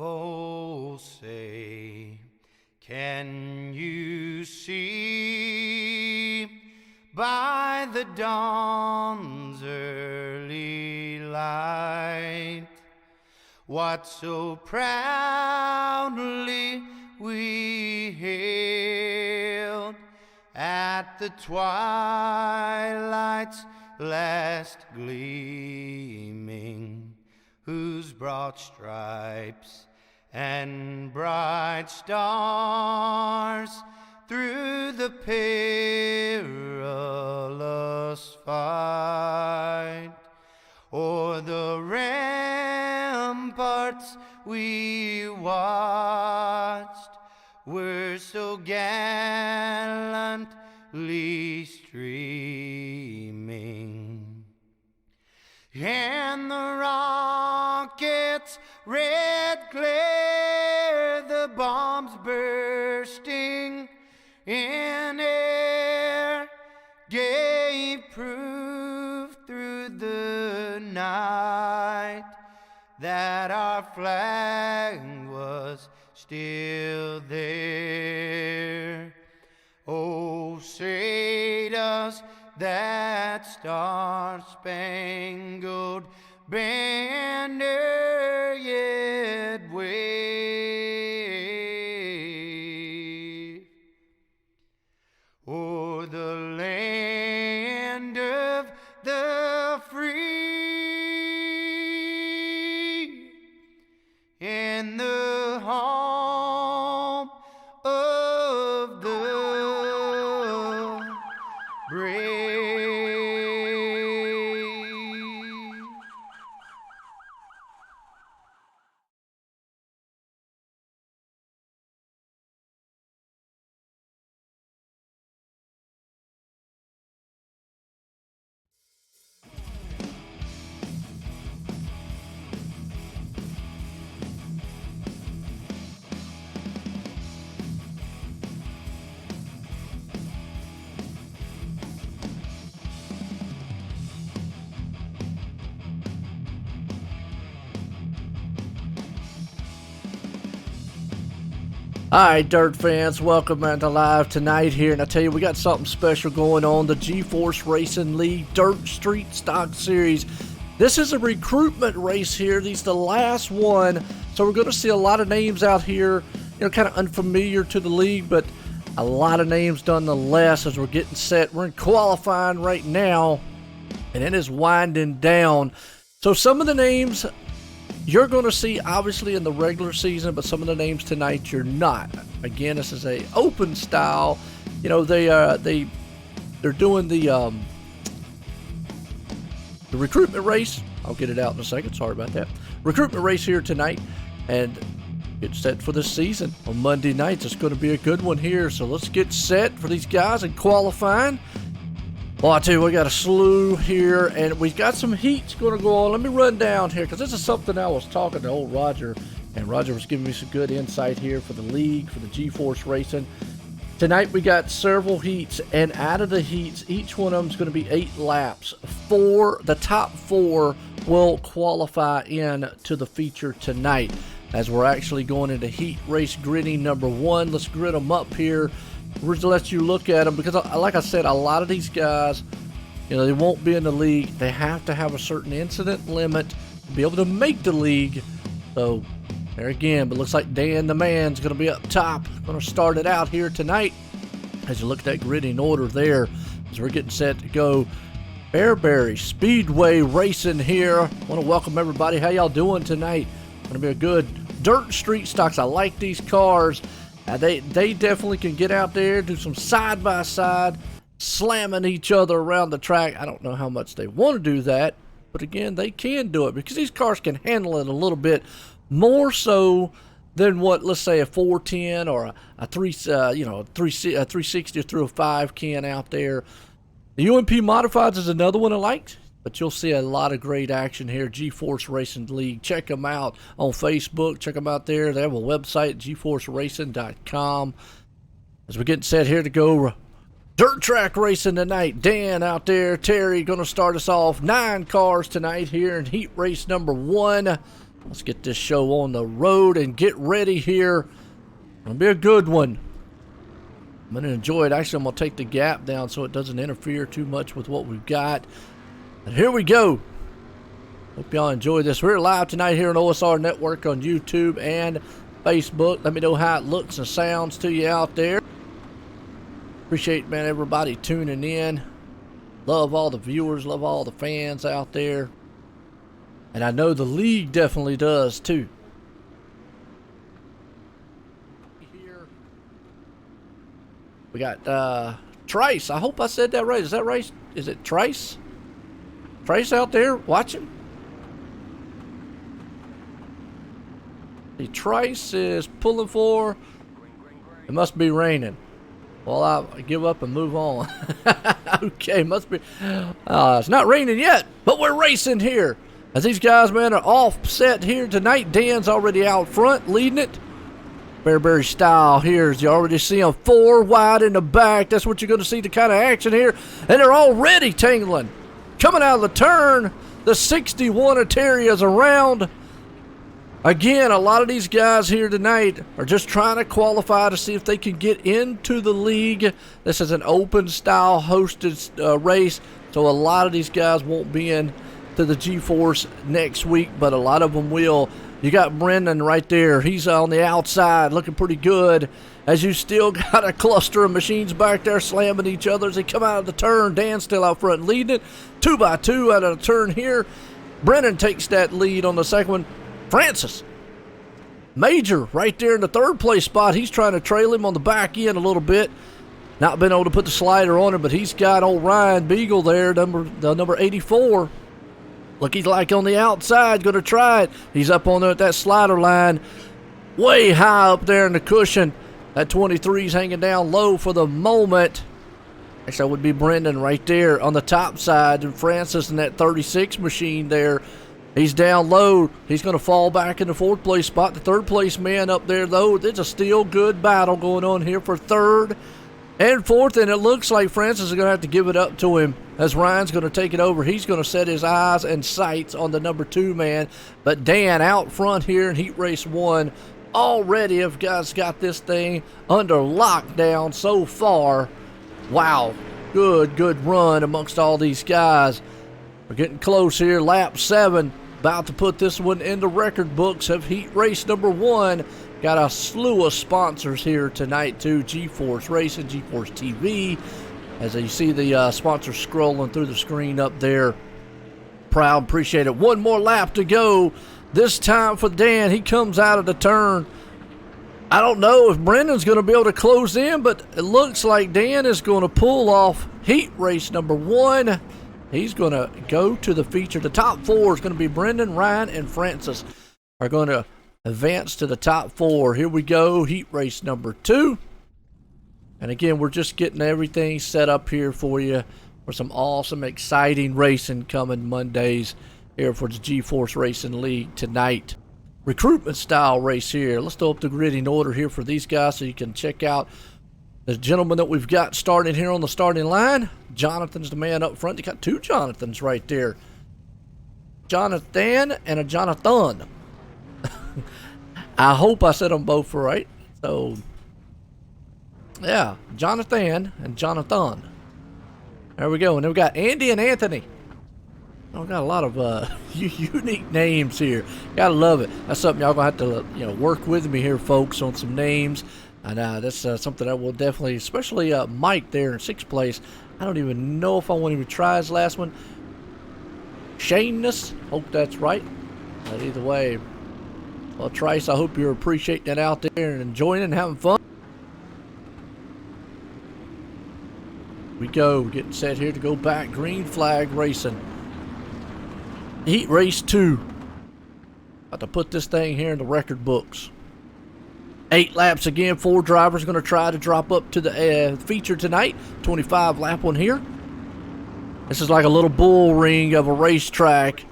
Oh, say, can you see by the dawn's early light what so proudly we hailed at the twilight's last gleaming, whose broad stripes and bright stars through the perilous fight o'er the ramparts we watched were so gallantly streaming, and the rockets' red glare, the bombs bursting in air, gave proof through the night that our flag was still there. Oh, say does that star-spangled banner yet wave o'er the land of the free and the home of the brave? Alright, dirt fans, welcome into live tonight here, and I tell you, we got something special going on. The GForce Racing League Dirt Street Stock Series. This is a recruitment race here. These the last one, so we're going to see a lot of names out here, kind of unfamiliar to the league, but a lot of names nonetheless as we're getting set. We're in qualifying right now, and it is winding down. So some of the names you're going to see obviously in the regular season, but some of the names tonight you're not. Again, this is a open style. They're doing the recruitment race. I'll get it out in a second. Sorry about that. Recruitment race here tonight, and get set for this season on Monday nights. It's going to be a good one here. So let's get set for these guys in qualifying. Well, I tell you, we got a slew here, and we've got some heats going to go on. Let me run down here, because this is something I was talking to old Roger, and Roger was giving me some good insight here for the league, for the GForce Racing. Tonight we got several heats, and out of the heats, each one of them is going to be 8 laps. The top 4 will qualify in to the feature tonight, as we're actually going into heat race gridding number 1. Let's grid them up here. We're just let you look at them, because like I said, a lot of these guys, they won't be in the league. They have to have a certain incident limit to be able to make the league. So there again, but looks like Dan the Man's going to be up top. Going to start it out here tonight. As you look at that gridding order there, as we're getting set to go. Fairbury Speedway racing here. I want to welcome everybody. How y'all doing tonight? Going to be a good dirt street stocks. I like these cars. They definitely can get out there, do some side-by-side, slamming each other around the track. I don't know how much they want to do that, but again, they can do it because these cars can handle it a little bit more so than what, let's say, a 410 or a 360 through a 5 can out there. The UMP Modifieds is another one I liked. But you'll see a lot of great action here. GForce Racing League. Check them out on Facebook. Check them out there. They have a website, gforceracing.com. As we're getting set here to go dirt track racing tonight. Dan out there. Terry going to start us off. 9 cars tonight here in heat race number 1. Let's get this show on the road and get ready here. It'll be a good one. I'm going to enjoy it. Actually, I'm going to take the gap down so it doesn't interfere too much with what we've got. And here we go. Hope y'all enjoy this. We're live tonight here on OSR Network on YouTube and Facebook. Let me know how it looks and sounds to you out there. Appreciate, man, everybody tuning in. Love all the viewers. Love all the fans out there. And I know the league definitely does, too. We got Trice. I hope I said that right. Is that right? Is it Trice? Trice out there watching? The Trice is pulling for. It must be raining. Well, I give up and move on. Okay, must be. It's not raining yet, but we're racing here. As these guys, man, are offset here tonight. Dan's already out front, leading it. Fairbury style here, as you already see them 4 wide in the back. That's what you're going to see, the kind of action here. And they're already tangling. Coming out of the turn, the 61 Ataria's around. Again, a lot of these guys here tonight are just trying to qualify to see if they can get into the league. This is an open style hosted race, so a lot of these guys won't be in to the GForce next week, but a lot of them will. You got Brendan right there. He's on the outside looking pretty good, as you still got a cluster of machines back there slamming each other as they come out of the turn. Dan's still out front leading it. 2x2 out of the turn here. Brendan takes that lead on the second one. Francis Major right there in the third place spot. He's trying to trail him on the back end a little bit. Not been able to put the slider on him, but he's got old Ryan Beagle there, number 84. Looking like on the outside, going to try it. He's up on that slider line, way high up there in the cushion. That 23's hanging down low for the moment. Actually, that would be Brendan right there on the top side, and Francis in that 36 machine there. He's down low. He's going to fall back in the fourth place spot. The third place man up there, though. There's a still good battle going on here for third and fourth, and it looks like Francis is going to have to give it up to him as Ryan's going to take it over. He's going to set his eyes and sights on the number 2 man. But Dan out front here in Heat Race 1 already have guys got this thing under lockdown so far. Wow, good run amongst all these guys. We're getting close here. Lap 7, about to put this one in the record books of Heat Race number 1. Got a slew of sponsors here tonight too. GForce Racing, GForce TV. As you see the sponsors scrolling through the screen up there. Proud, appreciate it. One more lap to go. This time for Dan. He comes out of the turn. I don't know if Brendan's going to be able to close in, but it looks like Dan is going to pull off Heat Race number 1. He's going to go to the feature. The top 4 is going to be Brendan, Ryan, and Francis are going to advance to the top 4. Here we go, Heat Race number 2. And again, we're just getting everything set up here for you for some awesome, exciting racing coming Mondays here for the GForce Racing League tonight. Recruitment style race here. Let's throw up the grid in order here for these guys so you can check out the gentleman that we've got starting here on the starting line. Jonathan's the man up front. You got 2 Jonathans right there. Jonathan and a Jonathan. I hope I said them both right. So, yeah, Jonathan and Jonathan. There we go. And then we got Andy and Anthony. Oh, got a lot of unique names here. Gotta love it. That's something y'all gonna have to work with me here, folks, on some names. And that's something that will definitely, especially Mike there in 6th place. I don't even know if I want to even try his last one. Shaneness. Hope that's right. But either way, well, Trice, I hope you're appreciating that out there and enjoying it and having fun. We go, getting set here to go back. Green flag racing. Heat Race 2. About to put this thing here in the record books. 8 laps again. 4 drivers going to try to drop up to the feature tonight. 25 lap one here. This is like a little bull ring of a racetrack.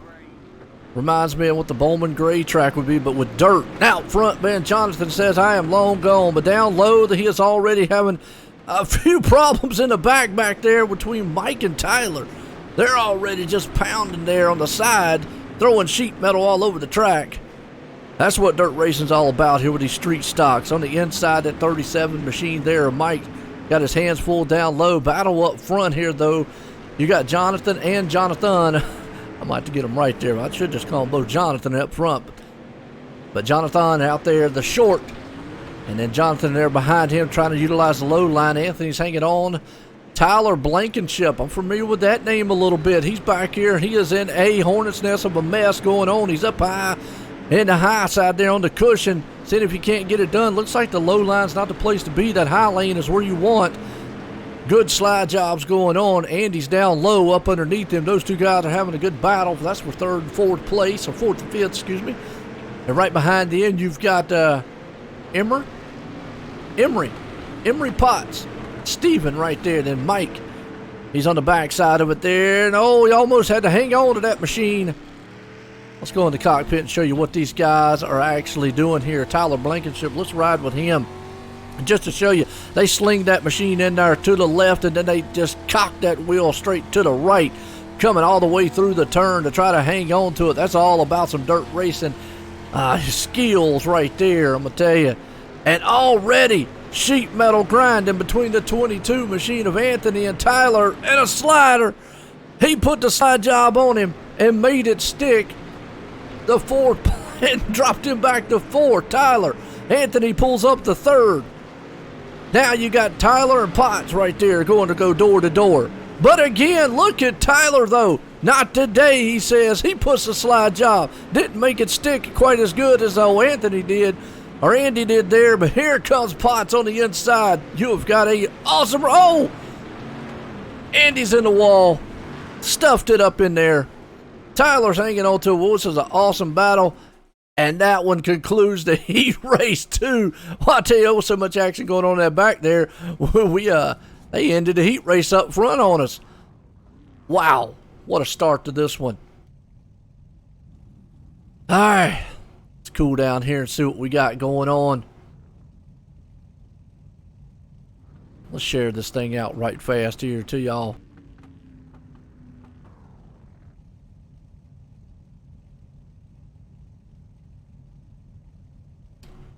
Reminds me of what the Bowman Gray track would be, but with dirt. Out front, man, Jonathan says, I am long gone. But down low, he is already having a few problems in the back there between Mike and Tyler. They're already just pounding there on the side, throwing sheet metal all over the track. That's what dirt racing's all about here with these street stocks. On the inside, that 37 machine there, Mike got his hands full down low. Battle up front here, though. You got Jonathan and Jonathan. I might have to get them right there. I should just call them both Jonathan up front. But Jonathan out there, the short. And then Jonathan there behind him trying to utilize the low line. Anthony's hanging on. Tyler Blankenship. I'm familiar with that name a little bit. He's back here. He is in a hornet's nest of a mess going on. He's up high in the high side there on the cushion. Seeing if he can't get it done. Looks like the low line's not the place to be. That high lane is where you want. Good slide jobs going on. Andy's down low up underneath him. Those two guys are having a good battle. That's for third and fourth place, or fourth and fifth, excuse me. And right behind the end, you've got Emery Potts. Steven right there. Then Mike. He's on the back side of it there. And oh, he almost had to hang on to that machine. Let's go in the cockpit and show you what these guys are actually doing here. Tyler Blankenship, let's ride with him. Just to show you, they sling that machine in there to the left, and then they just cock that wheel straight to the right, coming all the way through the turn to try to hang on to it. That's all about some dirt racing skills right there, I'm going to tell you. And already, sheet metal grinding between the 22 machine of Anthony and Tyler, and a slider. He put the slide job on him and made it stick. The fourth, and dropped him back to fourth. Tyler. Anthony pulls up the third. Now you got Tyler and Potts right there going to go door to door. But again, look at Tyler, though. Not today, he says. He puts a slide job. Didn't make it stick quite as good as Anthony did, or Andy did there. But here comes Potts on the inside. You have got a awesome... Oh! Andy's in the wall. Stuffed it up in there. Tyler's hanging on to it. This is an awesome battle. And that one concludes the heat race, too. Well, I tell you, there was so much action going on in that back there. They ended the heat race up front on us. Wow, what a start to this one. All right, let's cool down here and see what we got going on. Let's share this thing out right fast here to y'all.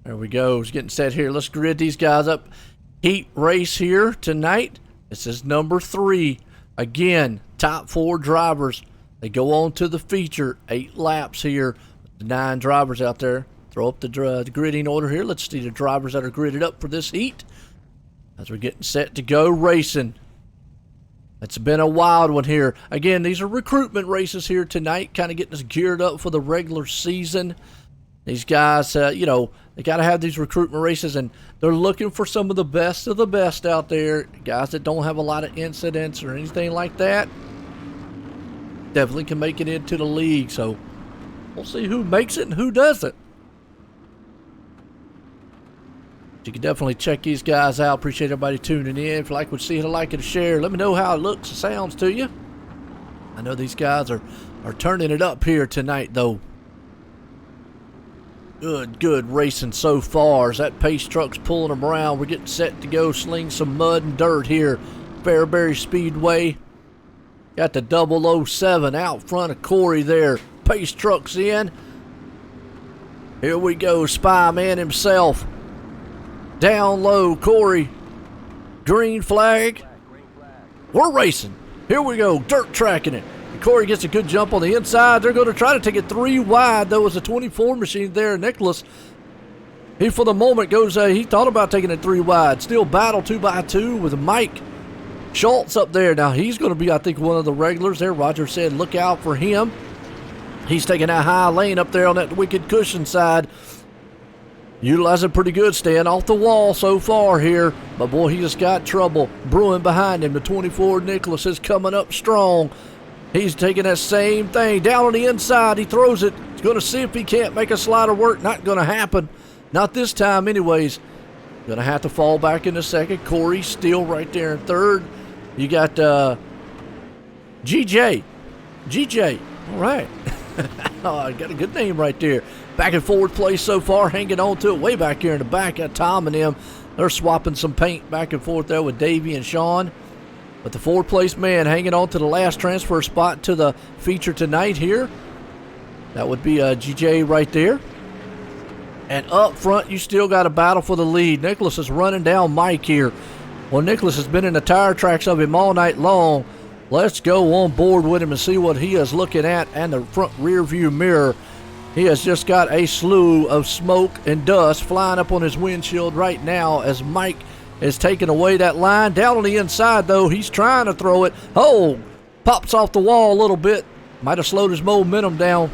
There we go. It's getting set here. Let's grid these guys up. Heat race here tonight. This is number 3. Again, top 4 drivers. They go on to the feature. 8 laps here. The 9 drivers out there. Throw up the gridding order here. Let's see the drivers that are gridded up for this heat as we're getting set to go racing. It's been a wild one here. Again, these are recruitment races here tonight, kind of getting us geared up for the regular season. These guys, you know, they got to have these recruitment races, and they're looking for some of the best out there. Guys that don't have a lot of incidents or anything like that definitely can make it into the league. So we'll see who makes it and who doesn't. You can definitely check these guys out. Appreciate everybody tuning in. If you like what you see, hit a like and a share. Let me know how it looks and sounds to you. I know these guys are turning it up here tonight, though. Good racing so far. As that pace truck's pulling them around, we're getting set to go sling some mud and dirt here. Fairbury Speedway. Got the 007 out front of Corey there. Pace truck's in. Here we go, Spy Man himself. Down low, Corey. Green flag. We're racing. Here we go, dirt tracking it. Corey gets a good jump on the inside. They're going to try to take it 3 wide. There was a 24 machine there. Nicholas, he for the moment goes, he thought about taking it 3 wide. Still battle 2x2 with Mike Schultz up there. Now he's going to be, I think, one of the regulars there. Roger said look out for him. He's taking that high lane up there on that wicked cushion side. Utilizing pretty good, staying off the wall so far here. But boy, he just got trouble brewing behind him. The 24 Nicholas is coming up strong. He's taking that same thing down on the inside. He throws it. He's going to see if he can't make a slider work. Not going to happen. Not this time anyways. Going to have to fall back in a second. Corey still right there in third. You got GJ. All right. Oh, I got a good name right there. Back in fourth place so far. Hanging on to it way back here in the back. Got Tom and them. They're swapping some paint back and forth there with Davey and Sean. But the 4th place man hanging on to the last transfer spot to the feature tonight here. That would be GJ right there. And up front, you still got a battle for the lead. Nicholas is running down Mike here. Well, Nicholas has been in the tire tracks of him all night long. Let's go on board with him and see what he is looking at and the front rear view mirror. He has just got a slew of smoke and dust flying up on his windshield right now as Mike is taking away that line. Down on the inside, though, he's trying to throw it. Oh, pops off the wall a little bit. Might have slowed his momentum down.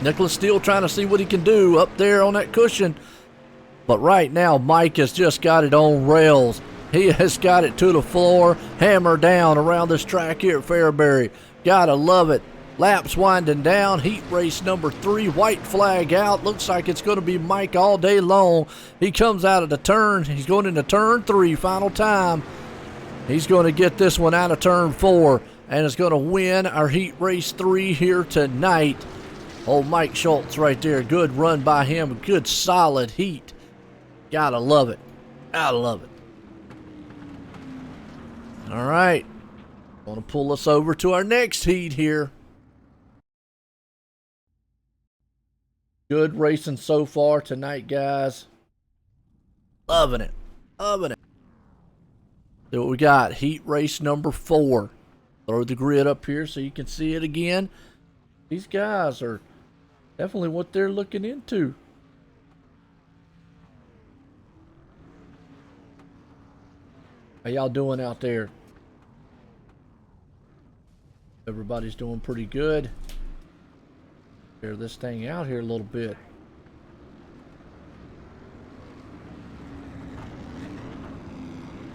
Nicholas still trying to see what he can do up there on that cushion. But right now, Mike has just got it on rails. He has got it to the floor, hammer down around this track here at Fairbury. Gotta love it. Laps winding down. Heat race number 3. White flag out. Looks like it's going to be Mike all day long. He comes out of the turn. He's going into turn 3. Final time. He's going to get this one out of turn 4 and is going to win our heat race 3 here tonight. Oh, Mike Schultz right there. Good run by him. Good solid heat. Gotta love it. Gotta love it. All right. Going to pull us over to our next heat here. Good racing so far tonight, guys. Loving it. Loving it. See what we got. Heat race number 4. Throw the grid up here so you can see it again. These guys are definitely what they're looking into. How y'all doing out there? Everybody's doing pretty good. Clear this thing out here a little bit.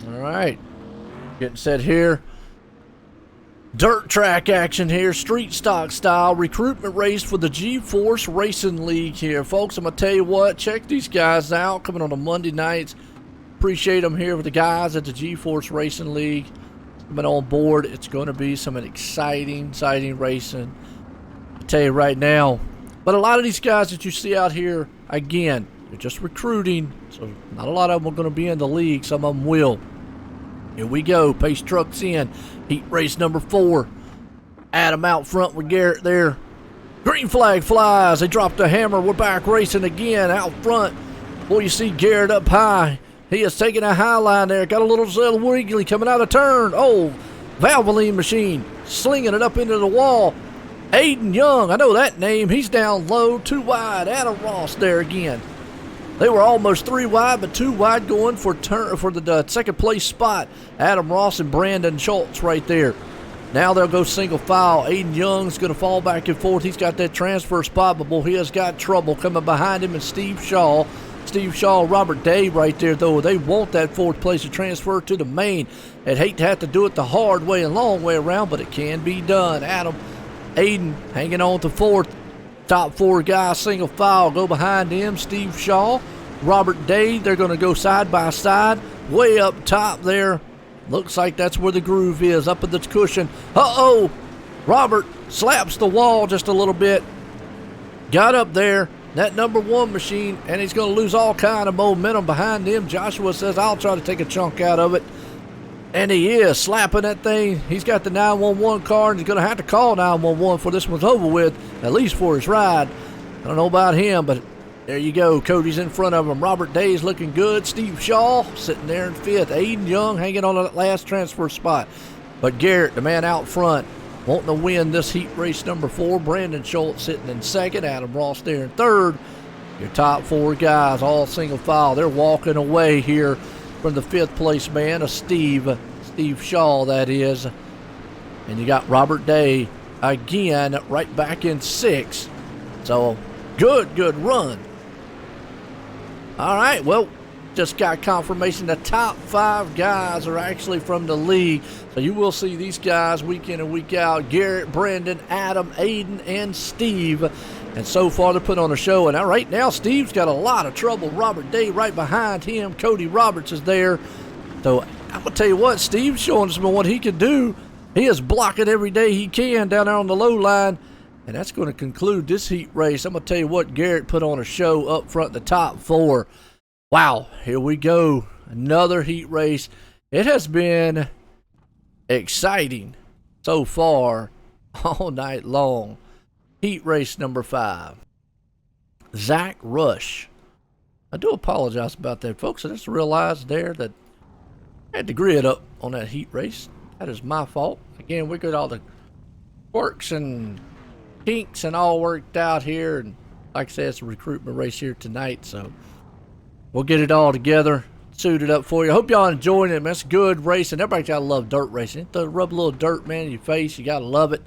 All right. Getting set here. Dirt track action here, street stock style, recruitment race for the GForce Racing League here. Folks, I'm going to tell you what, check these guys out coming on a Monday nights. Appreciate them here with the guys at the GForce Racing League. Coming on board, it's going to be some exciting racing. I tell you right now. But a lot of these guys that you see out here, again, they're just recruiting. So not a lot of them are going to be in the league. Some of them will. Here we go. Pace trucks in. Heat race number 4. Adam out front with Garrett there. Green flag flies. They dropped the hammer. We're back racing again out front. Boy, you see Garrett up high. He is taking a high line there. Got a little Zell Wiggly coming out of turn. Oh, Valvoline machine slinging it up into the wall. Aiden Young, I know that name. He's down low, 2 wide. Adam Ross there again. They were almost 3 wide, but 2 wide going for the second place spot. Adam Ross and Brandon Schultz right there. Now they'll go single file. Aiden Young's going to fall back and forth. He's got that transfer spot, but boy, he has got trouble coming behind him. And Steve Shaw, Robert Day right there, though. They want that 4th place to transfer to the main. They'd hate to have to do it the hard way and long way around, but it can be done. Aiden hanging on to 4th. Top 4 guys, single file, go behind him. Steve Shaw, Robert Day, they're going to go side by side. Way up top there. Looks like that's where the groove is, up at the cushion. Uh-oh! Robert slaps the wall just a little bit. Got up there, that number 1 machine, and he's going to lose all kind of momentum behind him. Joshua says, I'll try to take a chunk out of it. And he is slapping that thing. He's got the 911 car, and he's going to have to call 911 before this one's over with, at least for his ride. I don't know about him, but there you go. Cody's in front of him. Robert Day's looking good. Steve Shaw sitting there in 5th. Aiden Young hanging on that last transfer spot. But Garrett, the man out front, wanting to win this heat race number 4. Brandon Schultz sitting in 2nd. Adam Ross there in 3rd. Your top 4 guys, all single file. They're walking away here from the 5th place man, Steve Shaw, that is. And you got Robert Day again right back in 6th. So good run. All right, well, just got confirmation the top 5 guys are actually from the league. So you will see these guys week in and week out. Garrett, Brandon, Adam, Aiden, and Steve. And so far, they're putting on a show. And right now, Steve's got a lot of trouble. Robert Day right behind him. Cody Roberts is there. So I'm going to tell you what, Steve's showing us what he can do. He is blocking every day he can down there on the low line. And that's going to conclude this heat race. I'm going to tell you what, Garrett put on a show up front, the top 4. Wow, here we go. Another heat race. It has been exciting so far all night long. Heat race number 5. Zach Rush I do apologize about that, folks. I just realized there that I had the grid up on that heat race. That is my fault. Again, we got all the quirks and kinks and all worked out here. And like I said, it's a recruitment race here tonight. So we'll get it all together, suited up for you. Hope y'all enjoying it, man. It's good racing. Everybody gotta love dirt racing. Rub a little dirt, man, in your face. You gotta love it.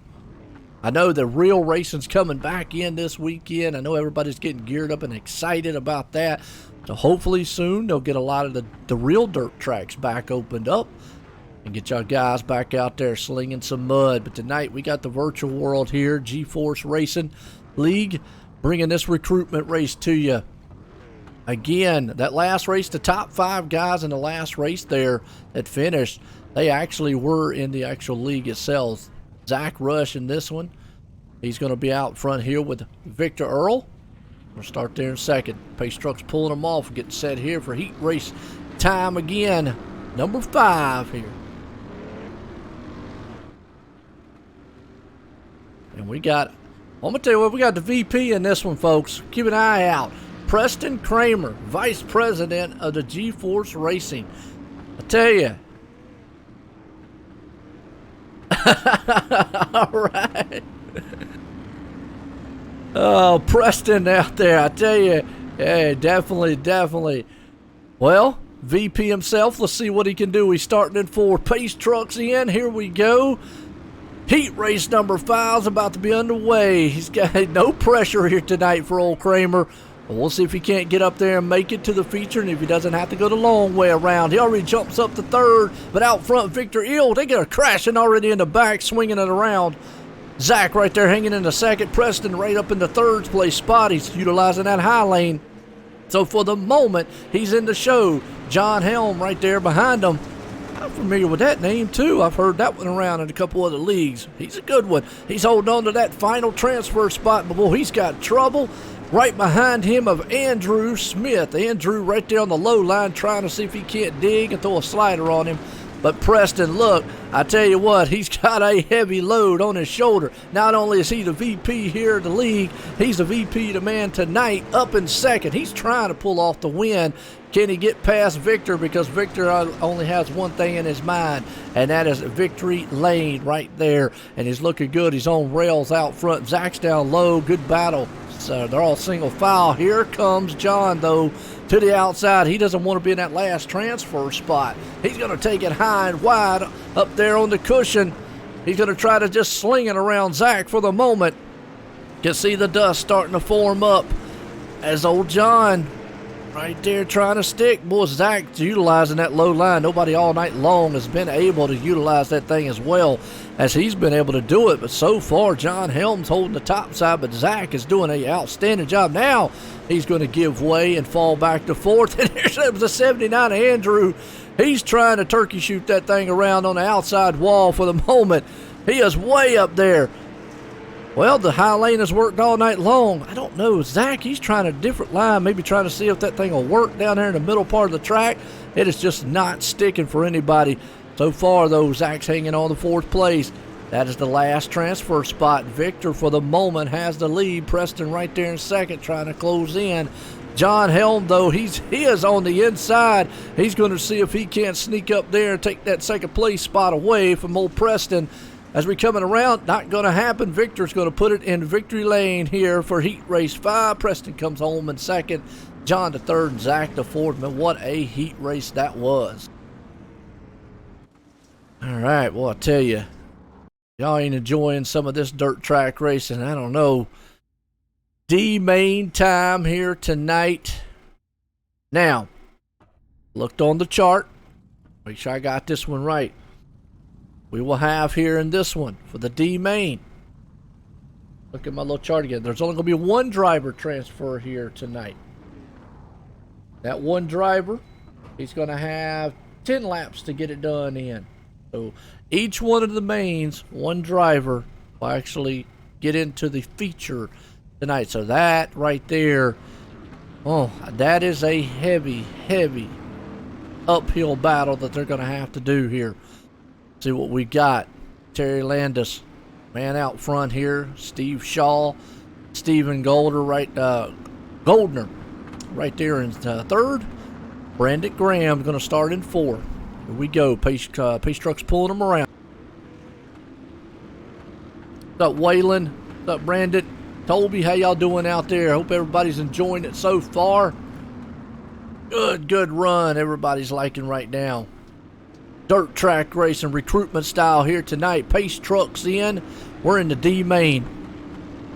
I know the real racing's coming back in this weekend. I know everybody's getting geared up and excited about that. So hopefully soon they'll get a lot of the real dirt tracks back opened up and get y'all guys back out there slinging some mud. But tonight we got the virtual world here, GForce Racing League, bringing this recruitment race to you. Again, that last race, the top 5 guys in the last race there that finished, they actually were in the actual league itself. Zach Rush in this one. He's going to be out front here with Victor Earl. We'll start there in second. Pace truck's pulling them off, getting set here for heat race time again. Number 5 here. And we got, I'm going to tell you what, we got the VP in this one, folks. Keep an eye out. Preston Kramer, Vice President of the GForce Racing. I tell you. All right. Oh, Preston out there. I tell you. Yeah, definitely. Well, VP himself, let's see what he can do. He's starting in 4. Pace trucks in. Here we go. Heat race number 5 is about to be underway. He's got no pressure here tonight for old Kramer. We'll see if he can't get up there and make it to the feature, and if he doesn't have to go the long way around. He already jumps up to 3rd, but out front, Victor Ill, they get a crashing already in the back, swinging it around. Zach right there hanging in the 2nd. Preston right up in the 3rd place spot. He's utilizing that high lane. So for the moment, he's in the show. John Helm right there behind him. I'm familiar with that name, too. I've heard that one around in a couple other leagues. He's a good one. He's holding on to that final transfer spot, but boy, he's got trouble. Right behind him of Andrew Smith. Andrew right there on the low line trying to see if he can't dig and throw a slider on him. But Preston, look, I tell you what, he's got a heavy load on his shoulder. Not only is he the VP here in the league, he's the VP the man tonight up in 2nd. He's trying to pull off the win. Can he get past Victor? Because Victor only has one thing in his mind, and that is victory lane right there. And he's looking good. He's on rails out front. Zach's down low. Good battle. So they're all single file. Here comes John, though, to the outside. He doesn't want to be in that last transfer spot. He's going to take it high and wide up there on the cushion. He's going to try to just sling it around Zach for the moment. You can see the dust starting to form up as old John right there trying to stick. Boy, Zach's utilizing that low line. Nobody all night long has been able to utilize that thing as well as he's been able to do it. But so far, John Helm's holding the top side, but Zach is doing an outstanding job. Now he's going to give way and fall back to 4th. And there's the 79 of Andrew. He's trying to turkey shoot that thing around on the outside wall for the moment. He is way up there. Well, the high lane has worked all night long. I don't know. Zach, he's trying a different line, maybe trying to see if that thing will work down there in the middle part of the track. It is just not sticking for anybody. So far, though, Zach's hanging on the 4th place. That is the last transfer spot. Victor, for the moment, has the lead. Preston right there in 2nd, trying to close in. John Helm, though, he is on the inside. He's going to see if he can't sneak up there and take that 2nd place spot away from old Preston. As we coming around, not going to happen. Victor's going to put it in victory lane here for heat race 5. Preston comes home in 2nd. John to 3rd and Zach to 4th. Man, what a heat race that was. All right, well, I tell you, y'all ain't enjoying some of this dirt track racing. I don't know. D-main time here tonight. Now, looked on the chart. Make sure I got this one right. We will have here in this one for the D-main. Look at my little chart again. There's only going to be one driver transfer here tonight. That one driver, he's going to have 10 laps to get it done in. So each one of the mains, one driver will actually get into the feature tonight. So that right there, oh, that is a heavy uphill battle that they're going to have to do here. See what we got. Terry Landis, man out front here. Steve Shaw, Stephen Goldner, right there in third. Brandon Graham going to start in 4. Here we go. Pace truck's pulling them around. What's up, Waylon? What's up, Brandon? Toby, how y'all doing out there? Hope everybody's enjoying it so far. Good run everybody's liking right now. Dirt track racing recruitment style here tonight. Pace trucks in. We're in the D main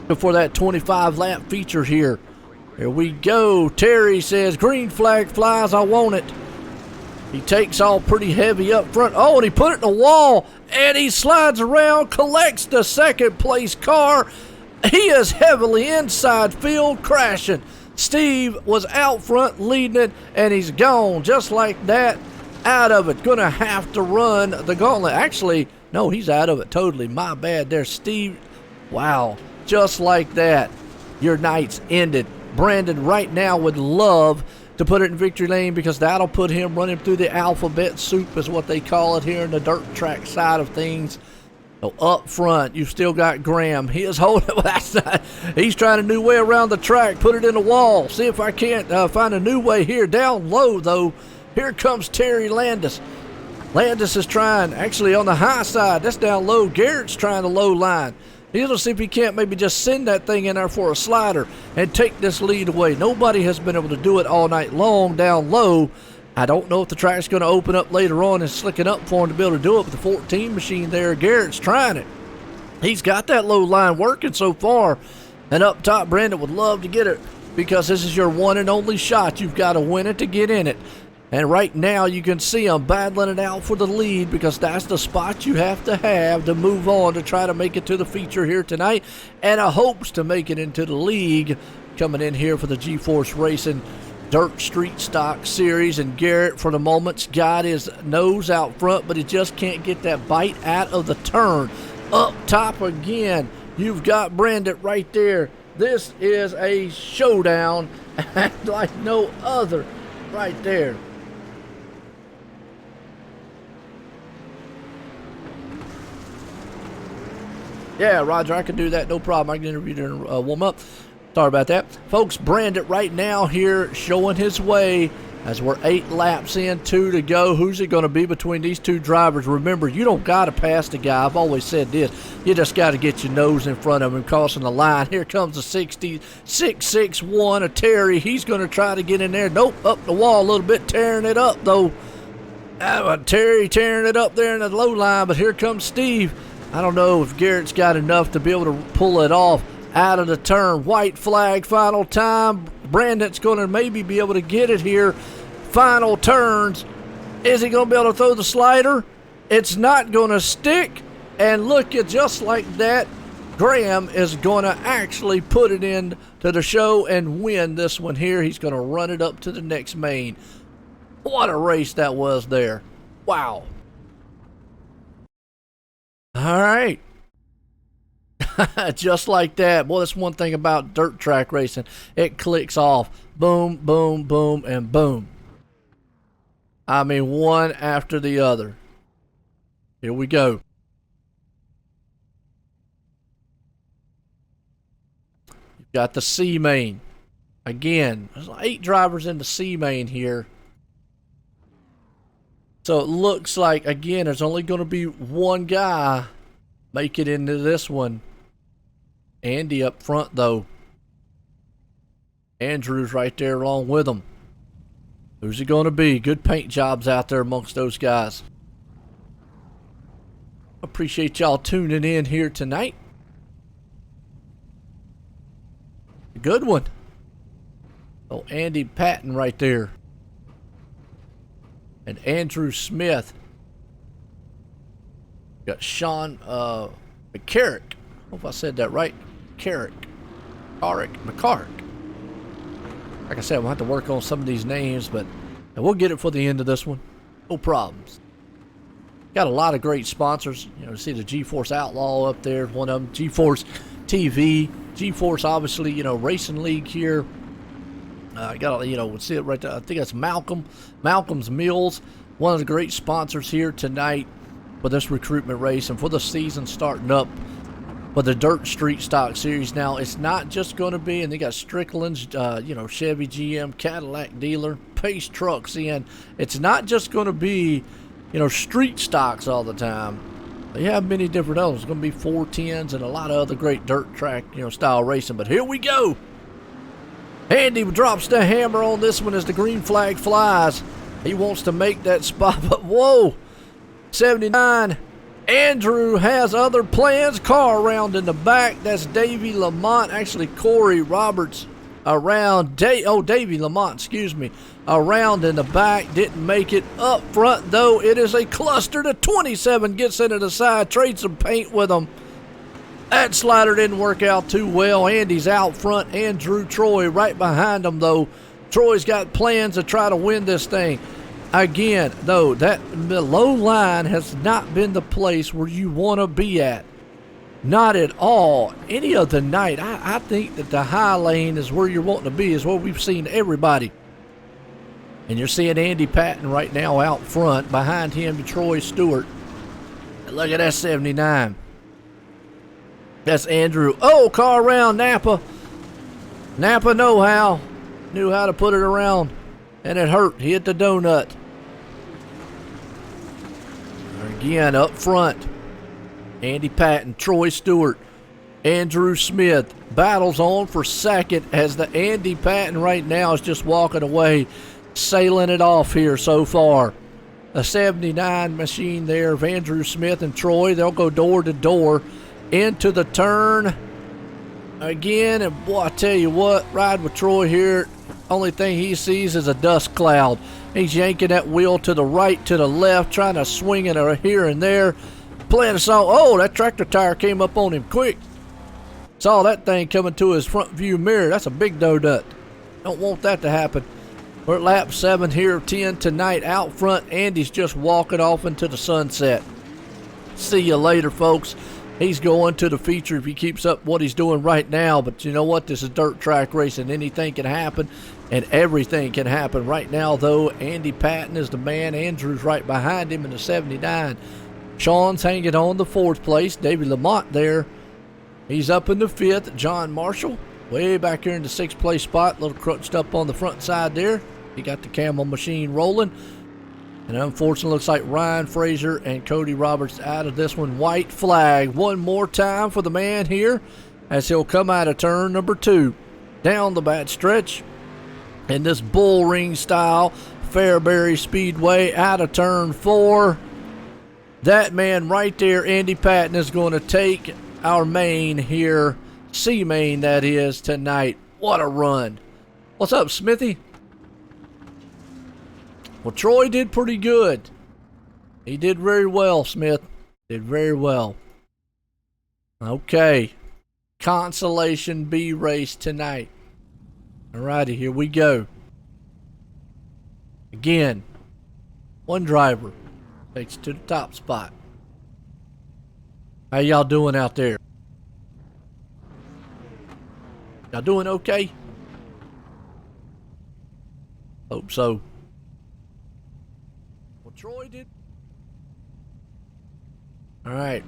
before that 25 lap feature here. Here we go. Terry says, green flag flies, I want it. He takes all pretty heavy up front. Oh, and he put it in the wall, and he slides around, collects the second place car. He is heavily inside field, crashing. Steve was out front leading it, and he's gone just like that. Out of it. Gonna have to run the gauntlet. Actually, no, he's out of it totally. My bad there, Steve. Wow. Just like that, your night's ended. Brandon right now would love to put it in victory lane because that'll put him running through the alphabet soup is what they call it here in the dirt track side of things. So up front, you've still got Graham. He is holding. Well, that's not, he's trying a new way around the track. Put it in the wall. See if I can't find a new way here. Down low, though, here comes Terry Landis. Landis is trying, actually on the high side. That's down low. Garrett's trying the low line. He's going to see if he can't maybe just send that thing in there for a slider and take this lead away. Nobody has been able to do it all night long down low. I don't know if the track's going to open up later on and slicking up for him to be able to do it, but the 14 machine there, Garrett's trying it. He's got that low line working so far. And up top, Brandon would love to get it because this is your one and only shot. You've got to win it to get in it. And right now you can see them battling it out for the lead because that's the spot you have to move on to try to make it to the feature here tonight. And a hopes to make it into the league coming in here for the GForce Racing Dirt Street Stock Series. And Garrett for the moment's got his nose out front, but he just can't get that bite out of the turn. Up top again, you've got Brandon right there. This is a showdown like no other right there. Yeah, Roger, I can do that. No problem. I can interview during warm up. Sorry about that. Folks, Brandon right now here showing his way as we're 8 laps in, 2 to go. Who's it going to be between these two drivers? Remember, you don't got to pass the guy. I've always said this. You just got to get your nose in front of him crossing the line. Here comes the 6661 of Terry. He's going to try to get in there. Nope, up the wall a little bit, tearing it up, though. Terry tearing it up there in the low line, but here comes Steve. I don't know if Garrett's got enough to be able to pull it off out of the turn. White flag, final time. Brandon's going to maybe be able to get it here. Final turns. Is he going to be able to throw the slider? It's not going to stick. And look at just like that, Graham is going to actually put it in to the show and win this one here. He's going to run it up to the next main. What a race that was there. Wow. All right. Just like that. Boy, that's one thing about dirt track racing. It clicks off. Boom, boom, boom, and boom. I mean, one after the other. Here we go. You've got the C main. Again, there's 8 drivers in the C main here. So it looks like, again, there's only going to be one guy make it into this one. Andy up front, though. Andrew's right there along with him. Who's it going to be? Good paint jobs out there amongst those guys. Appreciate y'all tuning in here tonight. A good one. Oh, Andy Patton right there. And Andrew Smith. Got Sean McCarrick. Hope I said that right. McCarrick. Like I said, we'll have to work on some of these names, but we'll get it for the end of this one. No problems. Got a lot of great sponsors. You know, see the GForce Outlaw up there, one of them. GForce TV. GForce, obviously, you know, Racing League here. Got, you know, we'll see it right there. I think that's Malcolm's Mills, one of the great sponsors here tonight for this recruitment race and for the season starting up. for the Dirt Street Stock Series. Now, it's not just going to be, and they got Strickland's, Chevy, GM, Cadillac dealer, Pace Trucks in. It's not just going to be, street stocks all the time. They have many different others. It's going to be 410s and a lot of other great dirt track, style racing. But here we go. Andy drops the hammer on this one as the green flag flies. He wants to make that spot, but whoa, 79. Andrew has other plans. Car around in the back. That's Davey Lamont. Actually, Corey Roberts around. Davey Lamont, excuse me. Around in the back. Didn't make it up front, though. It is a cluster. The 27 gets into the side. Trades some paint with them. That slider didn't work out too well. Andy's out front. Andrew Troy right behind him, though. Troy's got plans to try to win this thing. Again, though, that low line has not been the place where you want to be at. Not at all. Any other night, I think that the high lane is where you're wanting to be, is where we've seen everybody. And you're seeing Andy Patton right now out front. Behind him, Troy Stewart. And look at that 79. That's Andrew. Oh, car around Napa. Napa knew how to put it around. And it hurt. He hit the donut. Again, up front. Andy Patton, Troy Stewart, Andrew Smith. Battles on for second as the Andy Patton right now is just walking away, sailing it off here so far. A 79 machine there of Andrew Smith and Troy. They'll go door to door into the turn. Again, and boy, I tell you what, ride with Troy here. Only thing he sees is a dust cloud. He's yanking that wheel to the right, to the left, trying to swing it here and there. Playing a song. Oh, that tractor tire came up on him quick. Saw that thing coming to his front view mirror. That's a big donut. Don't want that to happen. We're at lap 7 here of 10 tonight. Out front, Andy's just walking off into the sunset. See you later, folks. He's going to the feature if he keeps up what he's doing right now. But you know what? This is dirt track racing. Anything can happen, and everything can happen. Right now, though, Andy Patton is the man. Andrew's right behind him in the 79. Sean's hanging on the 4th place. David Lamont there. He's up in the 5th. John Marshall way back here in the 6th place spot. A little crunched up on the front side there. He got the camel machine rolling. And unfortunately, looks like Ryan Fraser and Cody Roberts out of this one. White flag one more time for the man here as he'll come out of turn number 2. Down the back stretch in this bull ring style Fairbury Speedway out of turn 4. That man right there, Andy Patton, is going to take our main here. C-main, that is, tonight. What a run. What's up, Smithy? Well, Troy did pretty good. He did very well, Smith. Did very well. Okay. Consolation B race tonight. Alrighty, here we go. Again, one driver takes it to the top spot. How y'all doing out there? Y'all doing okay? Hope so. Well, Troy did. All right.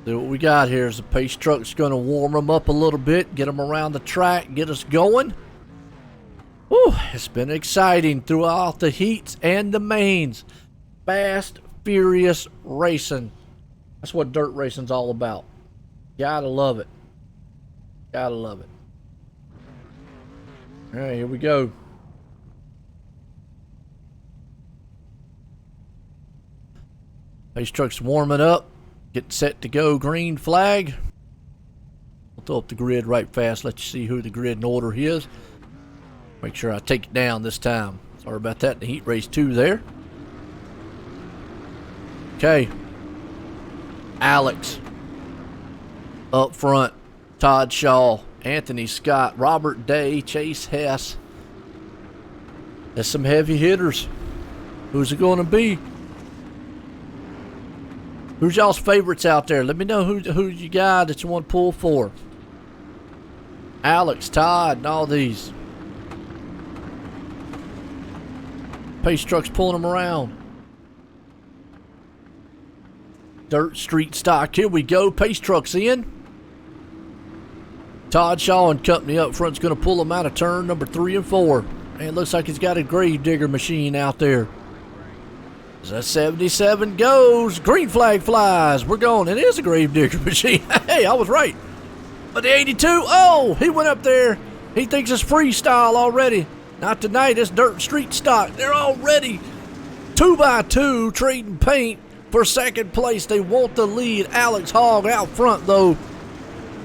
See what we got here is the pace truck's going to warm them up a little bit, get them around the track, get us going. Whew, it's been exciting throughout the heats and the mains. Fast, furious racing. That's what dirt racing's all about. Gotta love it. Gotta love it. All right, here we go. Pace truck's warming up. Get set to go. Green flag. I'll throw up the grid right fast. Let you see who the grid in order is. Make sure I take it down this time. Sorry about that in the heat race 2 there. Okay. Alex. Up front. Todd Shaw. Anthony Scott. Robert Day. Chase Hess. There's some heavy hitters. Who's it going to be? Who's y'all's favorites out there? Let me know who you got that you want to pull for. Alex, Todd, and all these. Pace truck's pulling them around. Dirt street stock. Here we go. Pace trucks in. Todd Shaw and company up front's going to pull him out of turn number 3 and 4. And looks like he's got a grave digger machine out there. As that 77 goes, green flag flies. We're going. It is a grave digger machine. Hey, I was right. But the 82, oh, he went up there. He thinks it's freestyle already. Not tonight. It's dirt street stock. They're already 2x2 trading paint for second place. They want the lead. Alex Hogg out front, though.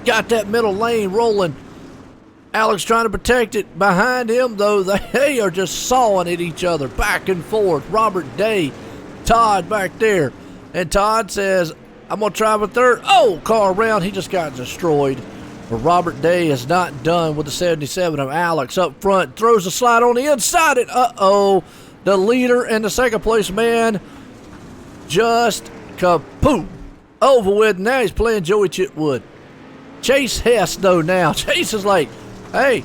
Got that middle lane rolling. Alex trying to protect it. Behind him, though, they are just sawing at each other back and forth. Robert Day, Todd back there. And Todd says, I'm going to try with third. Oh, car around. He just got destroyed. But Robert Day is not done with the 77 of Alex up front. Throws a slide on the inside. And uh-oh, the leader and the second place man just kaput. Over with. Now he's playing Joey Chitwood. Chase Hess, though, now. Chase is like, hey,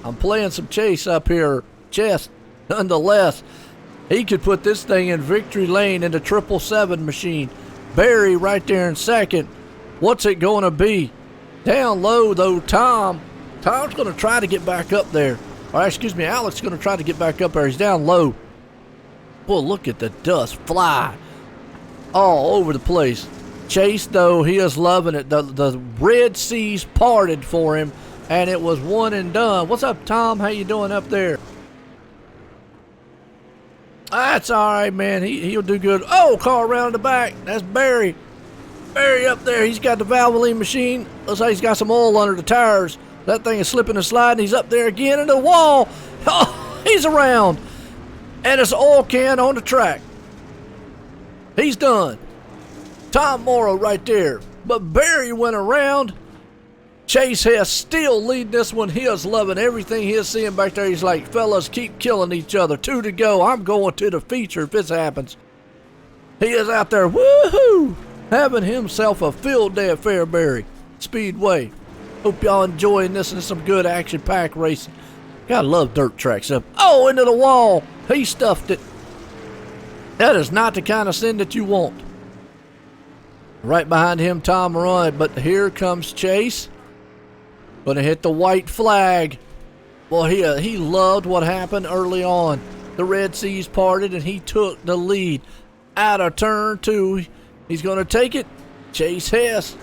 I'm playing some chase up here. Chess, nonetheless. He could put this thing in victory lane in the 777 machine. Barry right there in second. What's it going to be? Down low, though, Tom's going to try to get back up there. Or, excuse me, Alex is going to try to get back up there. He's down low. Boy, look at the dust fly all over the place. Chase, though, he is loving it. The Red Seas parted for him, and it was one and done. What's up, Tom? How you doing up there? That's all right, man. He'll do good. Oh, car around the back. That's Barry. Barry up there. He's got the Valvoline machine. Looks like he's got some oil under the tires. That thing is slipping and sliding. He's up there again into the wall. Oh, he's around. And it's an oil can on the track. He's done. Tom Morrow right there. But Barry went around. Chase Hess still leading this one. He is loving everything he is seeing back there. He's like, fellas, keep killing each other. 2 to go. I'm going to the feature if this happens. He is out there, woohoo, having himself a field day at Fairbury Speedway. Hope y'all enjoying this and some good action-packed racing. Gotta love dirt tracks up. Oh, into the wall. He stuffed it. That is not the kind of sin that you want. Right behind him, Tom Run. But here comes Chase. Gonna hit the white flag. Well, he loved what happened early on. The Red Seas parted and he took the lead. Out of turn 2. He's gonna take it. Chase Hess.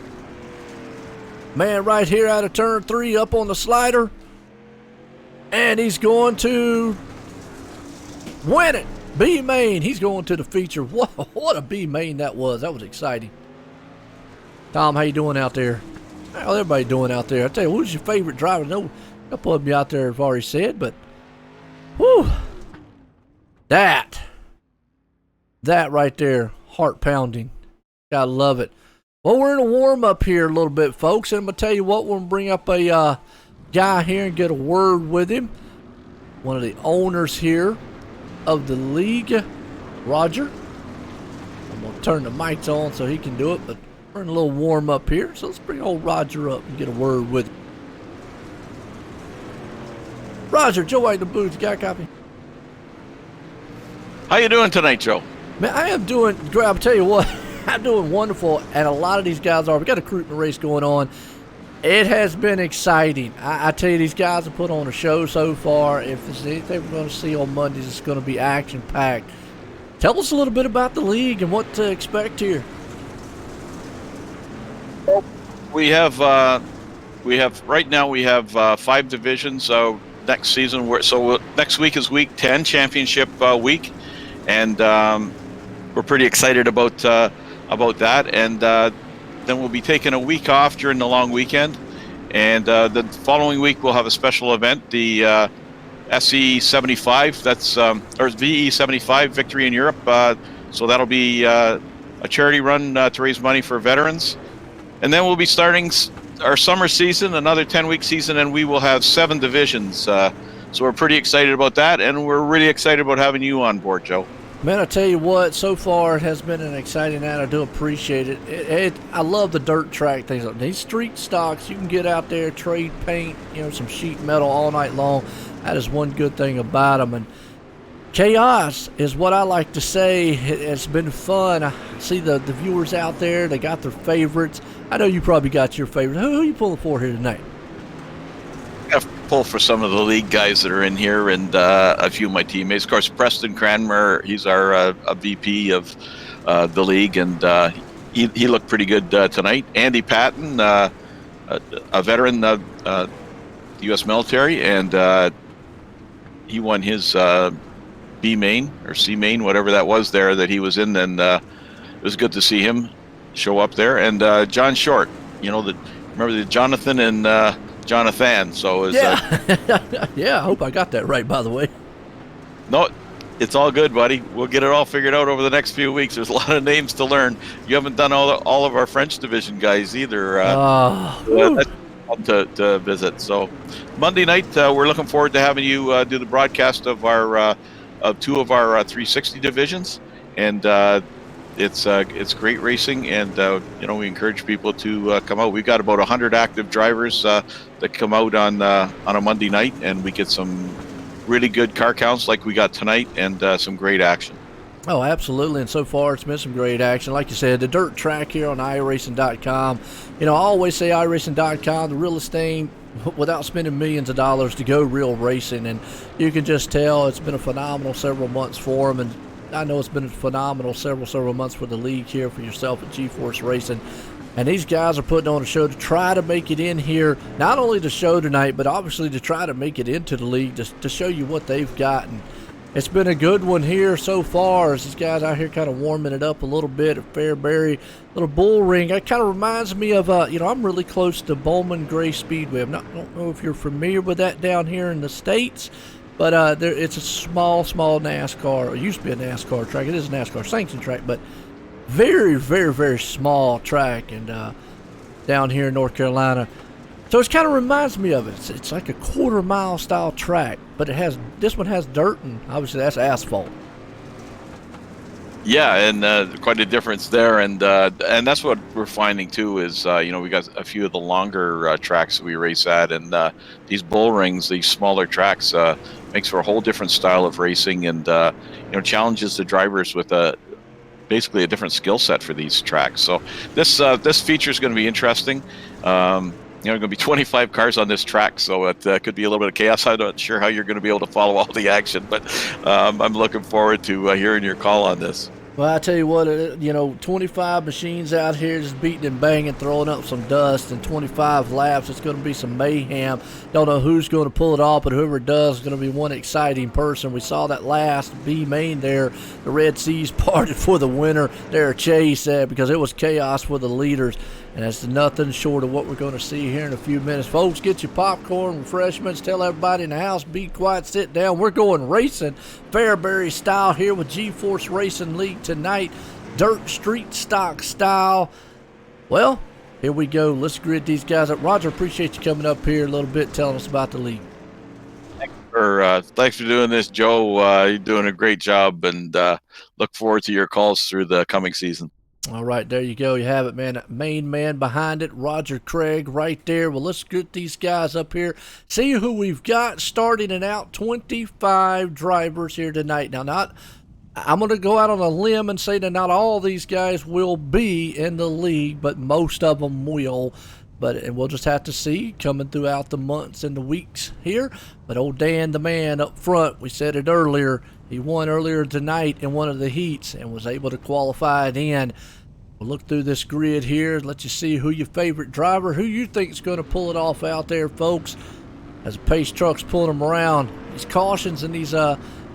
Man right here out of turn 3 up on the slider. And he's going to win it. B main. He's going to the feature. What a B main that was. That was exciting. Tom, how you doing out there? How's everybody doing out there? I tell you, who's your favorite driver? No, a couple of you out there have already said, but whew, that right there, heart pounding. Gotta love it. Well, we're in a warm up here a little bit, folks, and I'm gonna tell you what, we're gonna bring up a guy here and get a word with him. One of the owners here of the league, Roger. I'm gonna turn the mics on so he can do it, but we're in a little warm up here, so let's bring old Roger up and get a word with him. Roger, Joe White in the booth, you got a copy? How you doing tonight, Joe? Man, I am doing great. I'll tell you what, I'm doing wonderful, and a lot of these guys are. We got a recruitment race going on. It has been exciting. I tell you, these guys have put on a show so far. If there's anything we're going to see on Mondays, it's going to be action-packed. Tell us a little bit about the league and what to expect here. We have right now we have 5 divisions. Next season, next week is week 10, championship week, and we're pretty excited about that. And then we'll be taking a week off during the long weekend, and the following week we'll have a special event, the SE 75. That's or VE 75 Victory in Europe. So that'll be a charity run to raise money for veterans. And then we'll be starting our summer season, another 10-week season, and we will have 7 divisions. So we're pretty excited about that, and we're really excited about having you on board, Joe. Man, I tell you what, so far it has been an exciting night. I do appreciate it. I love the dirt track things. These street stocks, you can get out there, trade paint, some sheet metal all night long. That is one good thing about them. And chaos is what I like to say. It's been fun. I see the viewers out there, they got their favorites. I know you probably got your favorite. Who are you pulling for here tonight? I pull for some of the league guys that are in here and a few of my teammates. Of course, Preston Cranmer, he's our a VP of the league, and he looked pretty good tonight. Andy Patton, a veteran of the U.S. military, and he won his B main or C main, whatever that was there that he was in, and it was good to see him show up there. And John Short, remember the Jonathan and Jonathan. So yeah. Yeah, I hope I got that right, by the way. No, it's all good, buddy. We'll get it all figured out over the next few weeks. There's a lot of names to learn. You haven't done all of our French division guys either. That's fun to visit. So Monday night, we're looking forward to having you do the broadcast of our of two of our 360 divisions, and it's great racing, and we encourage people to come out. We've got about 100 active drivers that come out on a Monday night, and we get some really good car counts like we got tonight, and some great action. Oh, absolutely. And so far, it's been some great action. Like you said, the dirt track here on iRacing.com. I always say iRacing.com, the realest thing without spending millions of dollars to go real racing. And you can just tell it's been a phenomenal several months for them. And I know it's been a phenomenal several months for the league here for yourself at GForce Racing. And these guys are putting on a show to try to make it in here, not only the show tonight, but obviously to try to make it into the league to show you what they've got. And it's been a good one here so far as these guys out here kind of warming it up a little bit at Fairbury, little bull ring. It kind of reminds me of, I'm really close to Fairbury Speedway. I don't know if you're familiar with that down here in the States, but it's a small NASCAR. It used to be a NASCAR track. It is a NASCAR sanctioned track, but very, very, very small track, and down here in North Carolina. So it kind of reminds me of it. It's like a quarter-mile style track, but this one has dirt, and obviously that's asphalt. Yeah, and quite a difference there, and that's what we're finding too. Is we got a few of the longer tracks that we race at, and these bull rings, these smaller tracks, makes for a whole different style of racing, and challenges the drivers with basically a different skill set for these tracks. So this feature is going to be interesting. Going to be 25 cars on this track, so it could be a little bit of chaos. I'm not sure how you're going to be able to follow all the action, but I'm looking forward to hearing your call on this. Well, I tell you what, 25 machines out here just beating and banging, throwing up some dust, and 25 laps. It's going to be some mayhem. Don't know who's going to pull it off, but whoever does is going to be one exciting person. We saw that last B main there. The Red Seas parted for the winner there, Chase, because it was chaos for the leaders. And it's nothing short of what we're going to see here in a few minutes. Folks, get your popcorn, refreshments. Tell everybody in the house, be quiet, sit down. We're going racing Fairbury style here with GForce Racing League tonight. Dirt street stock style. Well, here we go. Let's grid these guys up. Roger, appreciate you coming up here a little bit, telling us about the league. Thanks for doing this, Joe. You're doing a great job, and look forward to your calls through the coming season. All right, there you go. You have it, man. Main man behind it, Roger Craig, right there. Well, let's get these guys up here. See who we've got starting it out. 25 drivers here tonight. Now, I'm going to go out on a limb and say that not all these guys will be in the league, but most of them will. And we'll just have to see coming throughout the months and the weeks here. But old Dan, the man up front, we said it earlier, he won earlier tonight in one of the heats and was able to qualify it in. We'll look through this grid here, let you see who your favorite driver, who you think is going to pull it off out there, folks, as the pace truck's pulling them around. These cautions and these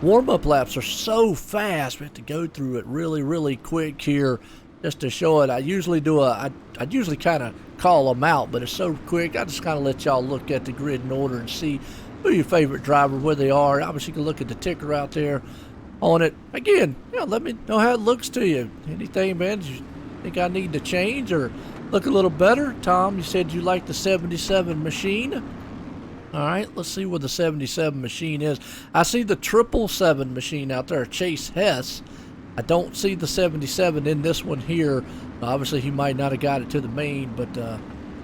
warm-up laps are so fast. We have to go through it really, really quick here just to show it. I usually kind of call them out, but it's so quick. I just kind of let y'all look at the grid in order and see who your favorite driver, where they are. Obviously, you can look at the ticker out there on it. Again, let me know how it looks to you. Anything, man, you think I need to change or look a little better? Tom, you said you like the 77 machine. All right, let's see where the 77 machine is. I see the 777 machine out there, Chase Hess. I don't see the 77 in this one here. Obviously, he might not have got it to the main, but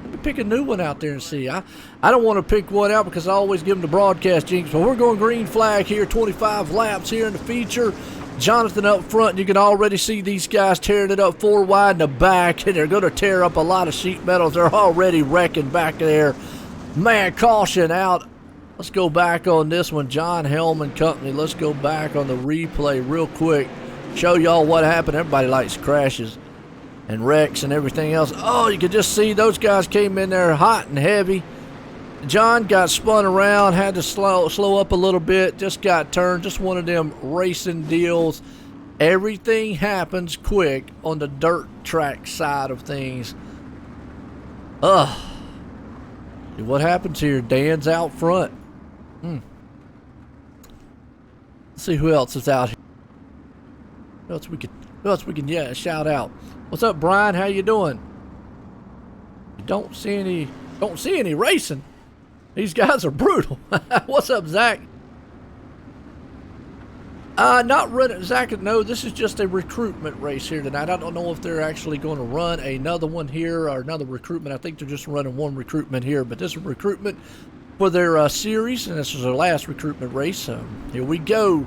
Let me pick a new one out there and see. I don't want to pick one out because I always give them the broadcast jinx. But we're going green flag here, 25 laps here in the feature. Jonathan up front, you can already see these guys tearing it up 4 wide in the back, and they're going to tear up a lot of sheet metals. They're already wrecking back there. Man, caution out. Let's go back on this one. John Hellman Company. Let's go back on the replay real quick. Show y'all what happened. Everybody likes crashes and wrecks and everything else. Oh, you could just see those guys came in there hot and heavy. John got spun around, had to slow up a little bit, just got turned, just one of them racing deals. Everything happens quick on the dirt track side of things. What happens here? Dan's out front. Let's see who else is out here. Who else we can shout out. What's up, Brian? How you doing? You don't see any racing. These guys are brutal. What's up, Zach? Not running, Zach. No, this is just a recruitment race here tonight. I don't know if they're actually going to run another one here or another recruitment. I think they're just running one recruitment here, but this is recruitment for their series, and this is their last recruitment race. Here we go.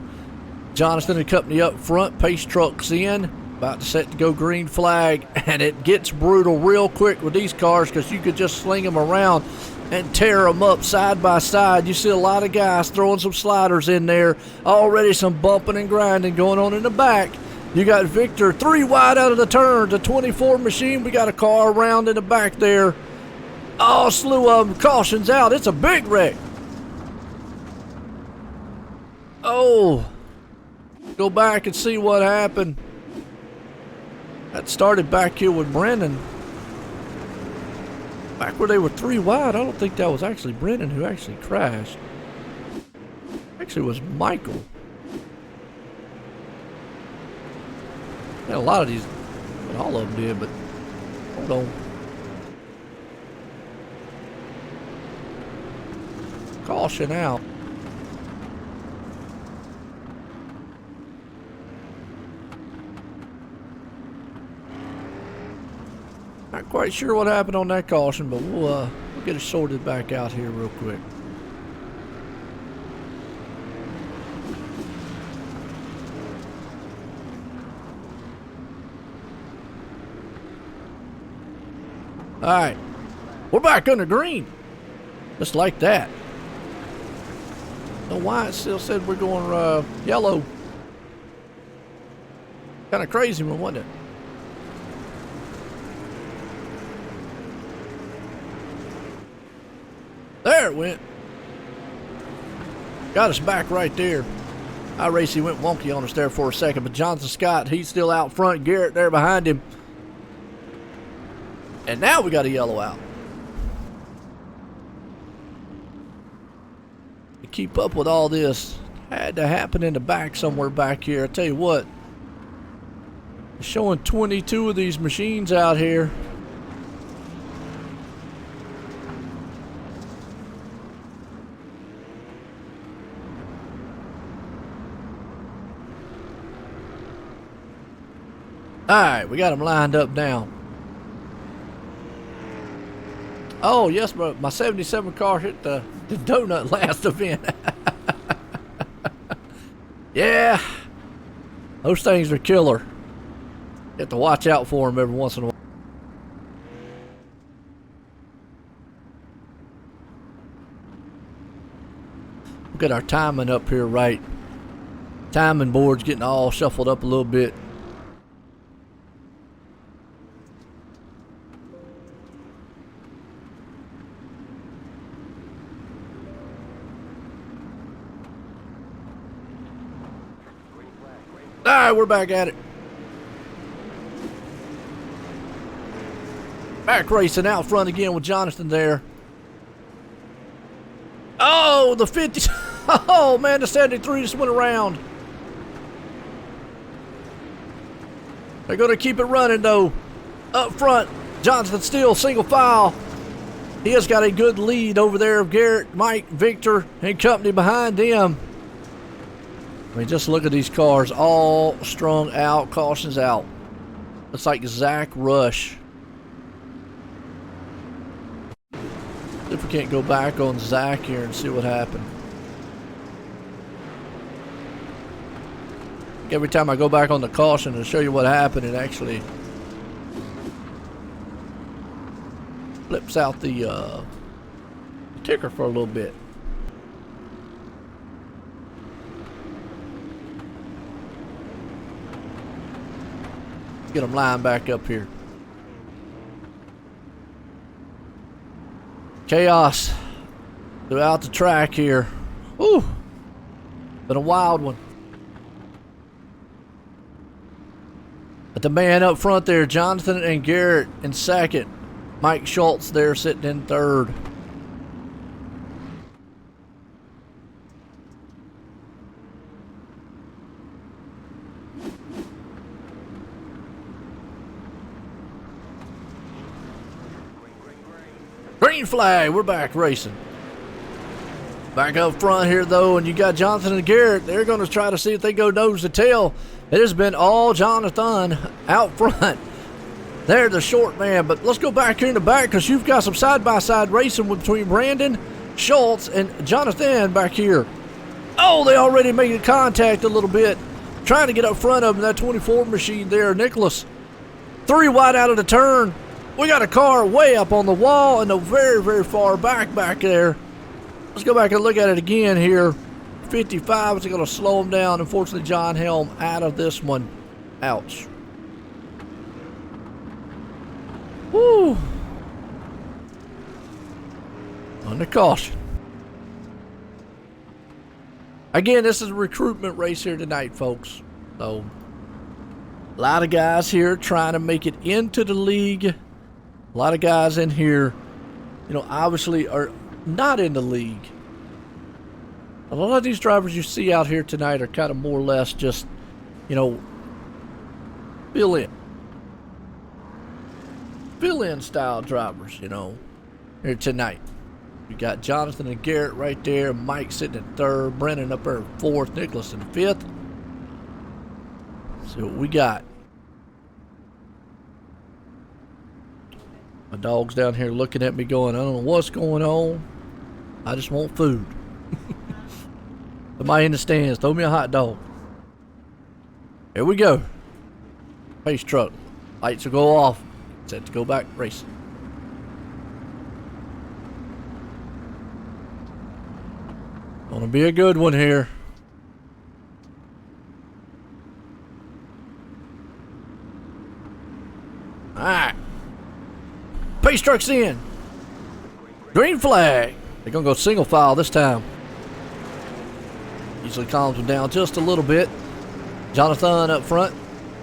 Jonathan and company up front, pace trucks in, about to set to go green flag, and it gets brutal real quick with these cars because you could just sling them around and tear them up side by side. You see a lot of guys throwing some sliders in there. Already some bumping and grinding going on in the back. You got Victor 3 wide out of the turn. The 24 machine. We got a car around in the back there. Oh, slew of them. Cautions out. It's a big wreck. Oh. Go back and see what happened. That started back here with Brennan. Back where they were 3 wide, I don't think that was actually Brennan who actually crashed. Actually, it was Michael. Yeah, a lot of these, but all of them did, but hold on. Caution out. Not quite sure what happened on that caution, but we'll get it sorted back out here real quick. All right, we're back under green, just like that. Don't know why it still said we're going yellow. Kind of crazy one, wasn't it? There it went. Got us back right there. iRacing went wonky on us there for a second, but Jonathan Scott, he's still out front. Garrett there behind him. And now we got a yellow out. To keep up with all this, had to happen in the back somewhere back here. I tell you what, showing 22 of these machines out here. Alright, we got them lined up now. Oh, yes, but my 77 car hit the donut last event. Yeah, those things are killer. You have to watch out for them every once in a while. We'll get our timing up here right. Timing board's getting all shuffled up a little bit. Alright, we're back at it. Back racing out front again with Jonathan there. Oh, the 50. Oh, man, the 73 just went around. They're going to keep it running, though. Up front, Jonathan still single file. He has got a good lead over there of Garrett, Mike, Victor, and company behind him. I mean, just look at these cars, all strung out, cautions out. Looks like Zach Rush. we can't go back on Zach here and see what happened. Every time I go back on the caution to show you what happened, it actually flips out the ticker for a little bit. Get them lined back up here. Chaos throughout the track here. Whew. Been a wild one. But the man up front there, Jonathan and Garrett in second. Mike Schultz there sitting in third. Green flag, we're back racing. Back up front here though, and you got Jonathan and Garrett. They're going to try to see if they go nose to tail. It has been all Jonathan out front. They're the short man, but let's go back here in the back because you've got some side-by-side racing between Brandon Schultz and Jonathan back here. Oh, they already made contact a little bit. Trying to get up front of them, that 24 machine there. Nicholas, 3 wide out of the turn. We got a car way up on the wall and the very, very far back there. Let's go back and look at it again here. 55 is going to slow him down. Unfortunately, John Helm out of this one. Ouch. Woo. Under caution. Again, this is a recruitment race here tonight, folks. So, a lot of guys here trying to make it into the league. A lot of guys in here, you know, obviously are not in the league. A lot of these drivers you see out here tonight are kind of more or less just, you know, fill in style drivers, you know, here tonight. You got Jonathan and Garrett right there, Mike sitting in third, Brennan up there in fourth, Nicholas in fifth. See what we got. My dog's down here looking at me going, I don't know what's going on. I just want food. Somebody in the stands, throw me a hot dog. Here we go. Pace truck. Lights will go off. Set to go back racing. Gonna be a good one here. Alright. Pace truck's in. Green flag. They're gonna go single file this time. Usually calms them down just a little bit. Jonathan up front.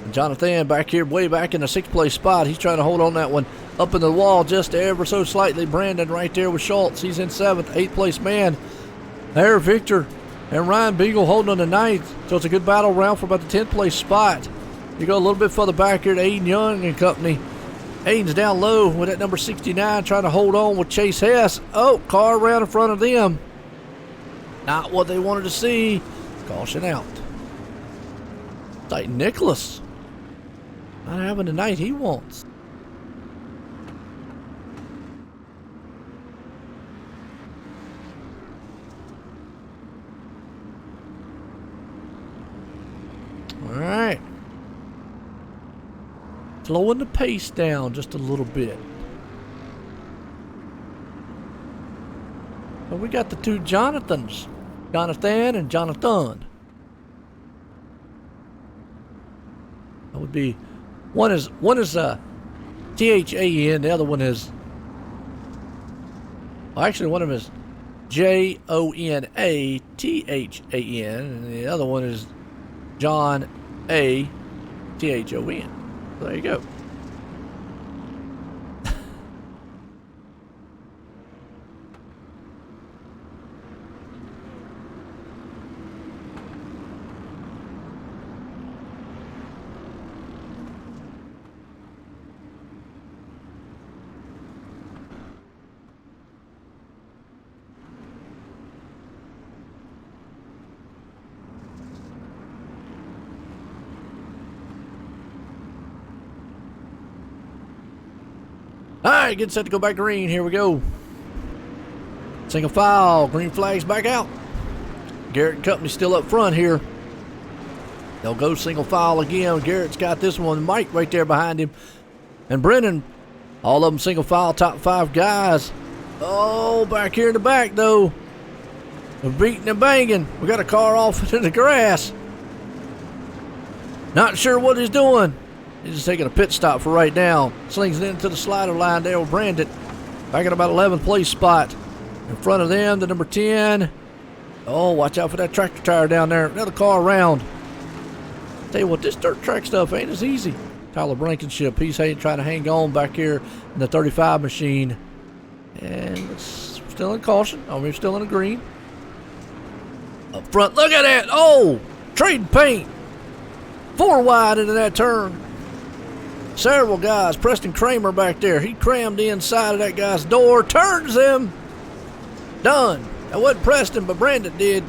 And Jonathan back here, way back in the 6th place spot. He's trying to hold on that one up in the wall just ever so slightly. Brandon right there with Schultz. He's in 7th, 8th place man. There, Victor and Ryan Beagle holding on the 9th. So it's a good battle round for about the 10th place spot. You go a little bit further back here to Aiden Young and company. Aiden's down low with that number 69 trying to hold on with Chase Hess. Oh, car around in front of them. Not what they wanted to see. Caution out. Tight Nicholas. Not having the night he wants. All right. Slowing the pace down just a little bit. So we got the two Jonathans. Jonathan and Jonathan. That would be one is T-H-A-N, the other one is, well, actually one of them is Jonathan, and the other one is John A. Thon. There you go. All right, get set to go back green. Here we go. Single file, green flags back out. Garrett and company still up front here. They'll go single file again. Garrett's got this one. Mike right there behind him. And Brennan, all of them single file, top 5 guys. Oh, back here in the back, though. We're beating and banging. We got a car off in the grass. Not sure what he's doing. He's just taking a pit stop for right now. Slings it into the slider line there with Brandon. Back at about 11th place spot. In front of them, the number 10. Oh, watch out for that tractor tire down there. Another car around. Tell you what, this dirt track stuff ain't as easy. Tyler Blankenship, he's trying to hang on back here in the 35 machine. And it's still in caution. I mean, still in the green. Up front, look at that. Oh, trading paint. 4 wide into that turn. Several guys. Preston Kramer back there. He crammed the inside of that guy's door. Turns him. Done. That wasn't Preston, but Brandon did.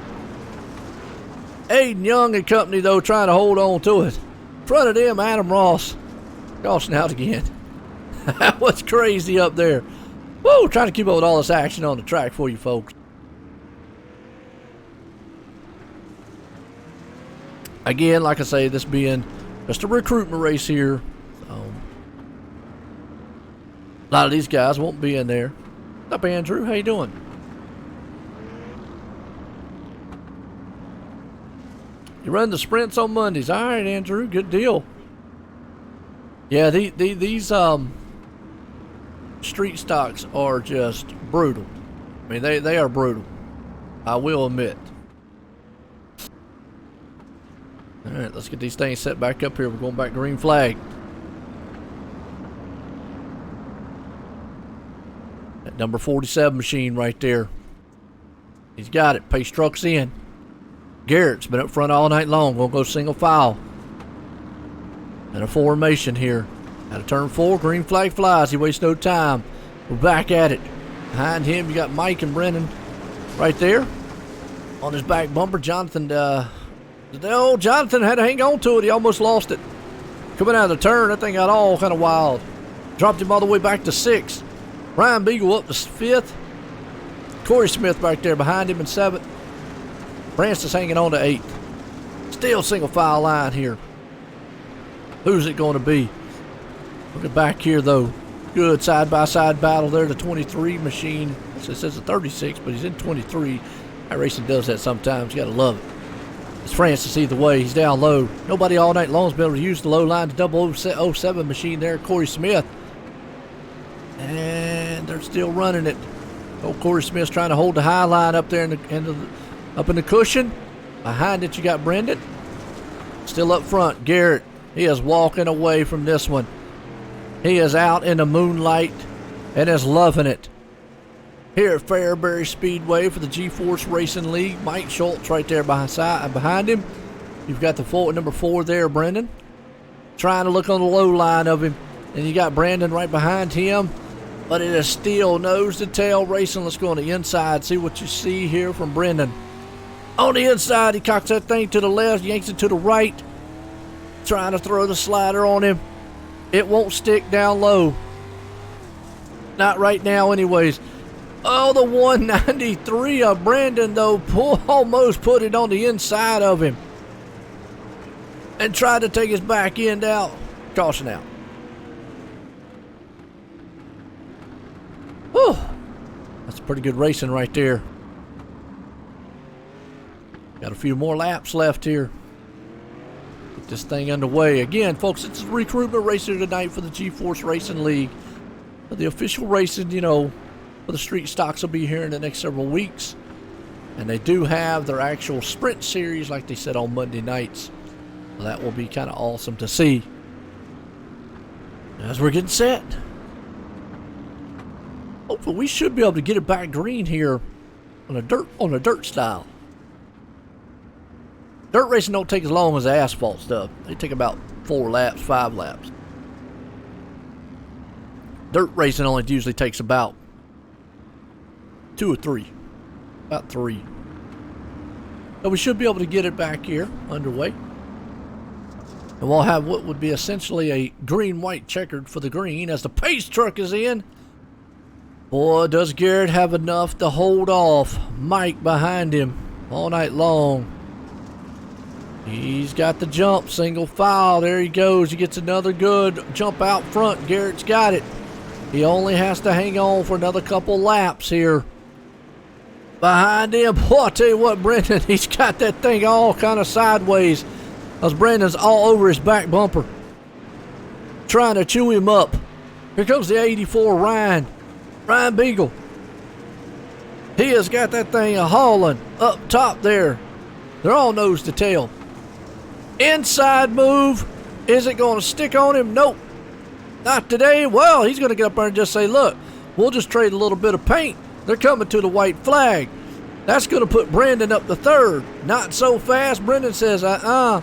Aiden Young and company, though, trying to hold on to it. In front of them, Adam Ross. Caution out again. That was crazy up there. Woo, trying to keep up with all this action on the track for you folks. Again, like I say, this being just a recruitment race here. A lot of these guys won't be in there. What's up, Andrew? How you doing? You run the sprints on Mondays. All right, Andrew. Good deal. Yeah, these street stocks are just brutal. I mean, they are brutal. I will admit. All right, let's get these things set back up here. We're going back green flag. That number 47 machine right there. He's got it. Pace truck's in. Garrett's been up front all night long. We'll go single file. And a formation here. Out of turn 4, green flag flies. He wastes no time. We're back at it. Behind him, you got Mike and Brennan right there. On his back bumper, Jonathan, Jonathan had to hang on to it. He almost lost it. Coming out of the turn, that thing got all kind of wild. Dropped him all the way back to 6th. Ryan Beagle up to 5th. Corey Smith back there behind him in 7th. Francis hanging on to 8th. Still single file line here. Who's it going to be? Look at back here, though. Good side-by-side battle there. The 23 machine. So it says a 36, but he's in 23. That racing does that sometimes. You got to love it. It's Francis either way. He's down low. Nobody all night long has been able to use the low line to 007 machine there. Corey Smith. And they're still running it. Old Corey Smith's trying to hold the high line up there up in the cushion. Behind it, you got Brendan. Still up front, Garrett. He is walking away from this one. He is out in the moonlight and is loving it. Here at Fairbury Speedway for the GForce Racing League, Mike Schultz right there behind him. You've got the number 4 there, Brendan. Trying to look on the low line of him. And you got Brandon right behind him. But it is still nose to tail racing. Let's go on the inside, see what you see here from Brendan. On the inside, he cocks that thing to the left, yanks it to the right. Trying to throw the slider on him. It won't stick down low. Not right now anyways. Oh, the 193 of Brandon, though, almost put it on the inside of him. And tried to take his back end out. Caution out. Whew. That's pretty good racing right there. Got a few more laps left here. Get this thing underway. Again, folks, it's a recruitment race here tonight for the GForce Racing League. The official racing, for the street stocks will be here in the next several weeks. And they do have their actual sprint series, like they said, on Monday nights. So that will be kind of awesome to see. As we're getting set. Hopefully we should be able to get it back green here on a dirt style. Dirt racing don't take as long as the asphalt stuff. They take about 4 laps, 5 laps. Dirt racing only usually takes about 2 or 3. About 3. So we should be able to get it back here underway. And we'll have what would be essentially a green-white checkered for the green as the pace truck is in. Boy, does Garrett have enough to hold off Mike behind him all night long. He's got the jump, single file. There he goes. He gets another good jump out front. Garrett's got it. He only has to hang on for another couple laps here. Behind him, boy, I tell you what, Brendan, he's got that thing all kind of sideways. Because Brendan's all over his back bumper, trying to chew him up. Here comes the 84 Ryan Beagle. He has got that thing a-hauling up top there. They're all nose to tail. Inside move. Is it going to stick on him? Nope. Not today. Well, he's going to get up there and just say, look, we'll just trade a little bit of paint. They're coming to the white flag. That's going to put Brendan up to third. Not so fast. Brendan says, I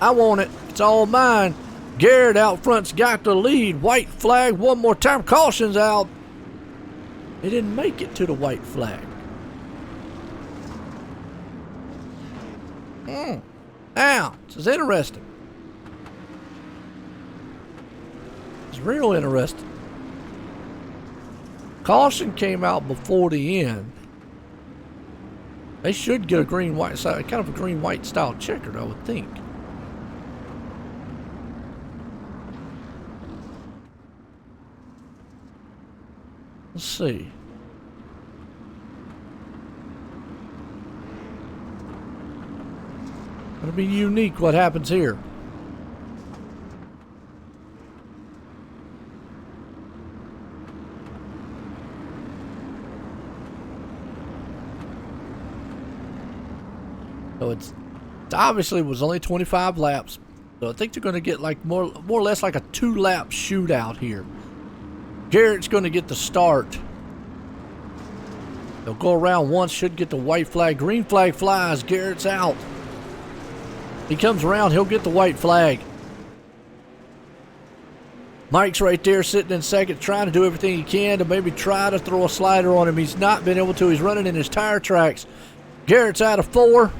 want it. It's all mine. Garrett out front's got the lead. White flag one more time. Caution's out. They didn't make it to the white flag. Now, this is interesting. It's real interesting. Caution came out before the end. They should get a green-white, kind of a green-white style checkered, I would think. Let's see. It'll be unique what happens here. So it's obviously was only 25 laps. So I think they're going to get like more or less like a 2-lap shootout here. Garrett's going to get the start. They'll go around once, should get the white flag. Green flag flies. Garrett's out. He comes around, he'll get the white flag. Mike's right there sitting in second, trying to do everything he can to maybe try to throw a slider on him. He's not been able to. He's running in his tire tracks. Garrett's out of 4.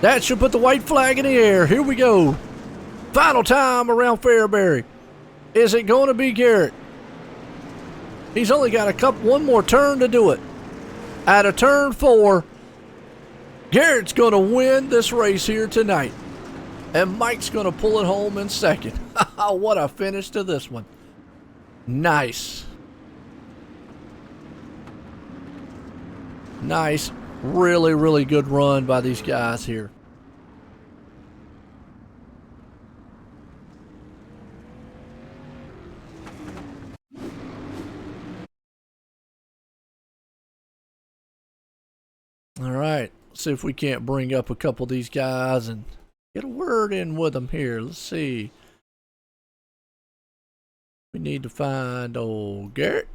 That should put the white flag in the air. Here we go. Final time around Fairbury. Is it going to be Garrett? He's only got one more turn to do it. Out of turn 4, Garrett's going to win this race here tonight. And Mike's going to pull it home in second. What a finish to this one. Nice. Nice. Really, really good run by these guys here. All right. Let's see if we can't bring up a couple of these guys and get a word in with them here. Let's see. We need to find old Garrett.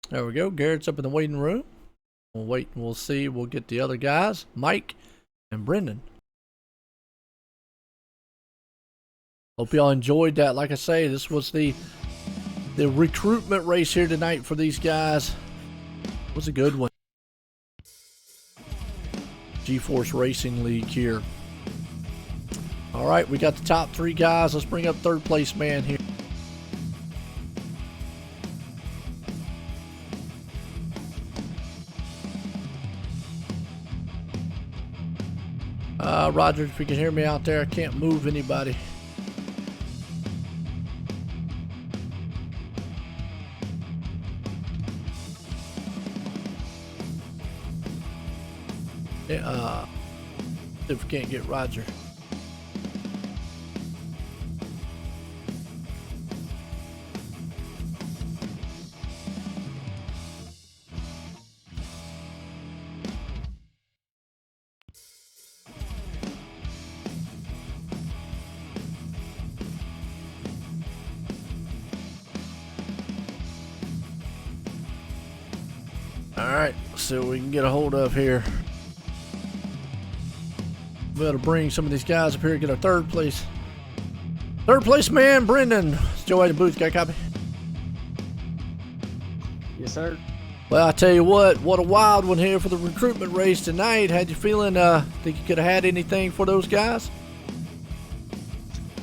There we go. Garrett's up in the waiting room. We'll wait and we'll see. We'll get the other guys, Mike and Brendan. Hope y'all enjoyed that. Like I say, this was the recruitment race here tonight for these guys. It was a good one. GForce Racing League here. All right, we got the top 3 guys. Let's bring up third place man here. Roger, if you can hear me out there, I can't move anybody. If we can't get Roger. Alright, see what we can get a hold of here. We got to bring some of these guys up here and get our third place. Third place man, Brendan. It's Joe at the booth. Got a copy? Yes, sir. Well, I tell you what a wild one here for the recruitment race tonight. Had you feeling, think you could have had anything for those guys?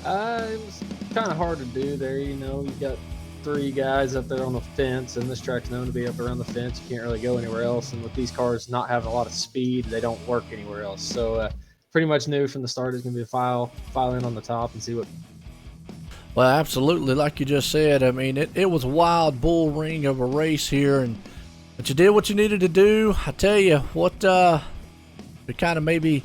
It's kind of hard to do there. You got 3 guys up there on the fence, and this track's known to be up around the fence. You can't really go anywhere else, and with these cars not having a lot of speed, they don't work anywhere else. So pretty much knew from the start it's going to be a file in on the top and see what. Well, absolutely, like you just said. I mean, it was a wild bull ring of a race here, but you did what you needed to do. I tell you what, it kind of maybe.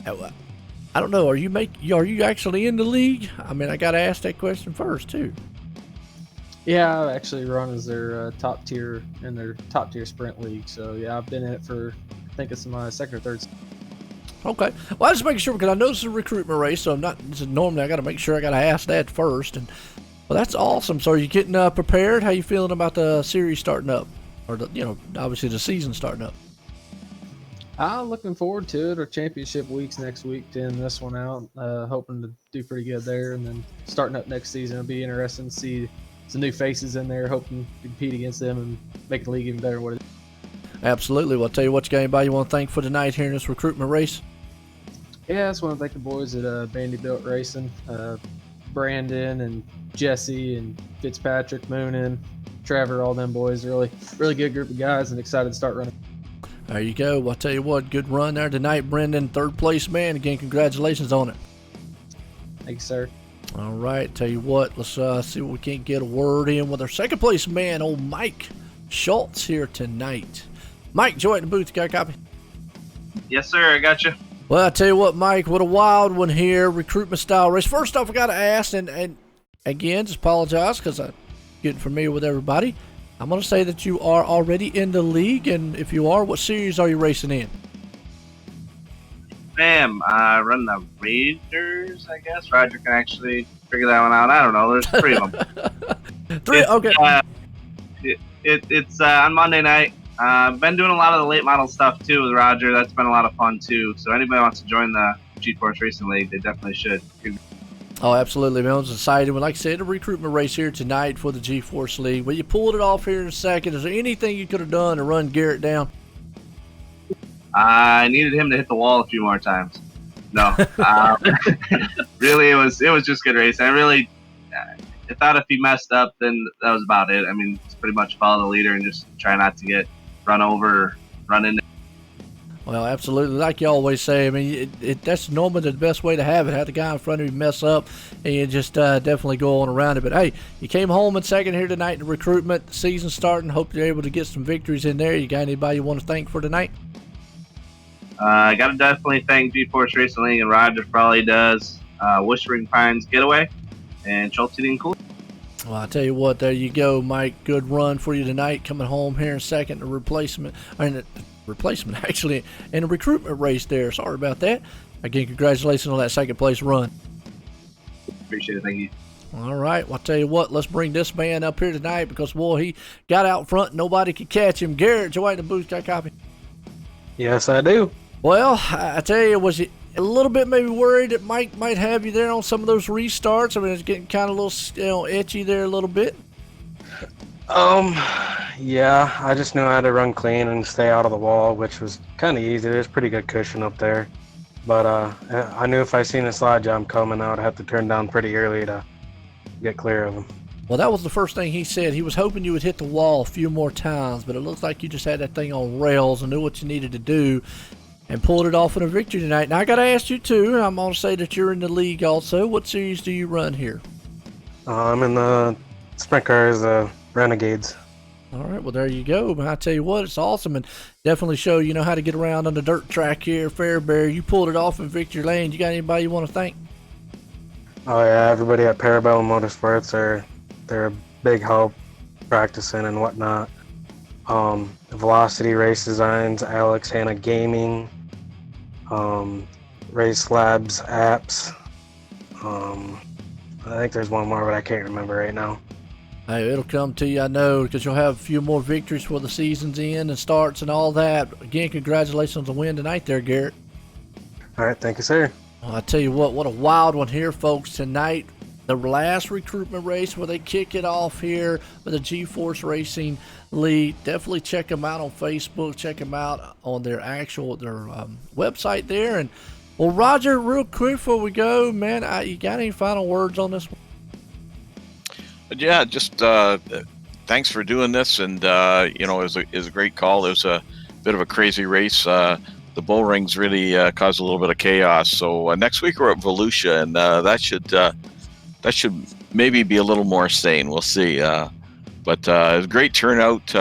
I don't know. Are you actually in the league? I mean, I got to ask that question first too. Yeah, I actually run as their top tier in their top tier sprint league. So yeah, I've been in it for, I think it's my second or third. Okay. Well, I just making sure because I know this is a recruitment race, so normally I got to make sure I got to ask that first. And well, that's awesome. So are you getting prepared? How you feeling about the series starting up, or obviously the season starting up? I'm looking forward to it. Our championship week's next week to end this one out. Hoping to do pretty good there, and then starting up next season, it'll be interesting to see some new faces in there. Hoping to compete against them and make the league even better than what it is. Absolutely. Well, I'll tell you what, you got anybody you want to thank for tonight here in this recruitment race? Yeah, I just want to thank the boys at Vanderbilt Racing, Brandon and Jesse and Fitzpatrick, Moonin, Trevor, all them boys. Really good group of guys, and excited to start running. There you go. Well, I'll tell you what, good run there tonight, Brendan. 3rd place man. Again, congratulations on it. Thank you, sir. All right, tell you what, let's see what we can't get a word in with our 2nd place man, old Mike Schultz here tonight. Mike, Joy in the booth, got a copy? Yes, sir, I got you. Well, I tell you what, Mike, what a wild one here, recruitment style race. First off, I got to ask, and again, just apologize because I'm getting familiar with everybody. I'm going to say that you are already in the league, and if you are, what series are you racing in? I run the Raiders, I guess. Roger can actually figure that one out. I don't know. There's 3 of them. 3? Okay. It's on Monday night. I've been doing a lot of the late model stuff, too, with Roger. That's been a lot of fun, too. So anybody wants to join the GForce Racing League, they definitely should. Oh, absolutely, man. I was excited. Well, like I said, a recruitment race here tonight for the GForce League. Well, you pulled it off here in a second. Is there anything you could have done to run Garrett down? I needed him to hit the wall a few more times. No. Really, it was just good racing. I thought if he messed up, then that was about it. I mean, it's pretty much follow the leader and just try not to get run over, run into. Well, absolutely. Like you always say, I mean, that's normally the best way to have it. Have the guy in front of you mess up, and you just definitely go on around it. But, hey, you came home in second here tonight in the recruitment. Season starting. Hope you're able to get some victories in there. You got anybody you want to thank for tonight? I got to definitely thank GForce Racing League and Roger for all he does. Whispering Pines Getaway and Schultz and Cool. Well, I tell you what, there you go, Mike. Good run for you tonight. Coming home here in second, the replacement actually, in a recruitment race there. Sorry about that. Again, congratulations on that 2nd place run. Appreciate it. Thank you. All right. Well, I'll tell you what, let's bring this man up here tonight because, boy, he got out front. Nobody could catch him. Garrett, Joy in the booth, got a copy? Yes, I do. Well, I tell you, was you a little bit maybe worried that Mike might have you there on some of those restarts? I mean, it's getting kind of a little itchy there a little bit. Yeah, I just knew I had to run clean and stay out of the wall, which was kind of easy. There's pretty good cushion up there. But I knew if I seen a slide jump coming, I would have to turn down pretty early to get clear of him. Well, that was the first thing he said. He was hoping you would hit the wall a few more times, but it looks like you just had that thing on rails and knew what you needed to do and pulled it off in a victory tonight. Now, I got to ask you, too, and I'm going to say that you're in the league also. What series do you run here? I'm in the sprint cars, the Renegades. All right, well, there you go. But I tell you what, it's awesome and definitely show you know how to get around on the dirt track here, Fairbury. You pulled it off in victory lane. You got anybody you want to thank? Oh, yeah, everybody at Parabellum Motorsports, they're a big help practicing and whatnot. Velocity Race Designs, Alex Hanna Gaming, Race Labs Apps. I think there's one more, but I can't remember right now. Hey, it'll come to you, I know, because you'll have a few more victories before the season's in and starts and all that. Again, congratulations on the win tonight there, Garrett. All right, thank you, sir. Well, I tell you what a wild one here, folks, tonight. The last recruitment race where they kick it off here with the GForce Racing League. Definitely check them out on Facebook. Check them out on their website there. And Well, Roger, real quick before we go, man, you got any final words on this one? Yeah, just thanks for doing this, and it was a great call. It was a bit of a crazy race. The bull rings really caused a little bit of chaos. So next week we're at Volusia, and that should maybe be a little more sane. We'll see. But it was a great turnout,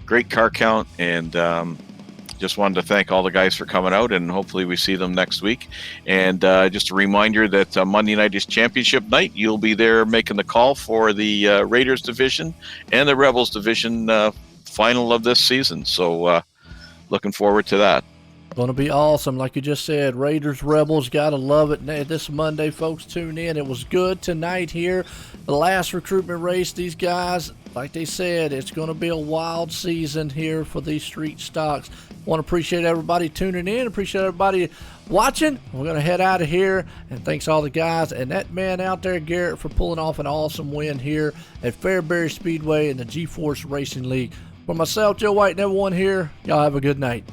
great car count, and just wanted to thank all the guys for coming out, and hopefully we see them next week. And just a reminder that Monday night is championship night. You'll be there making the call for the Raiders division and the Rebels division final of this season. So looking forward to that. Going to be awesome. Like you just said, Raiders, Rebels, got to love it. This Monday, folks, tune in. It was good tonight here. The last recruitment race, these guys, like they said, it's going to be a wild season here for these street stocks. Want to appreciate everybody tuning in. Appreciate everybody watching. We're going to head out of here. And thanks all the guys and that man out there, Garrett, for pulling off an awesome win here at Fairbury Speedway in the GForce Racing League. For myself, Joe White, and everyone here, y'all have a good night.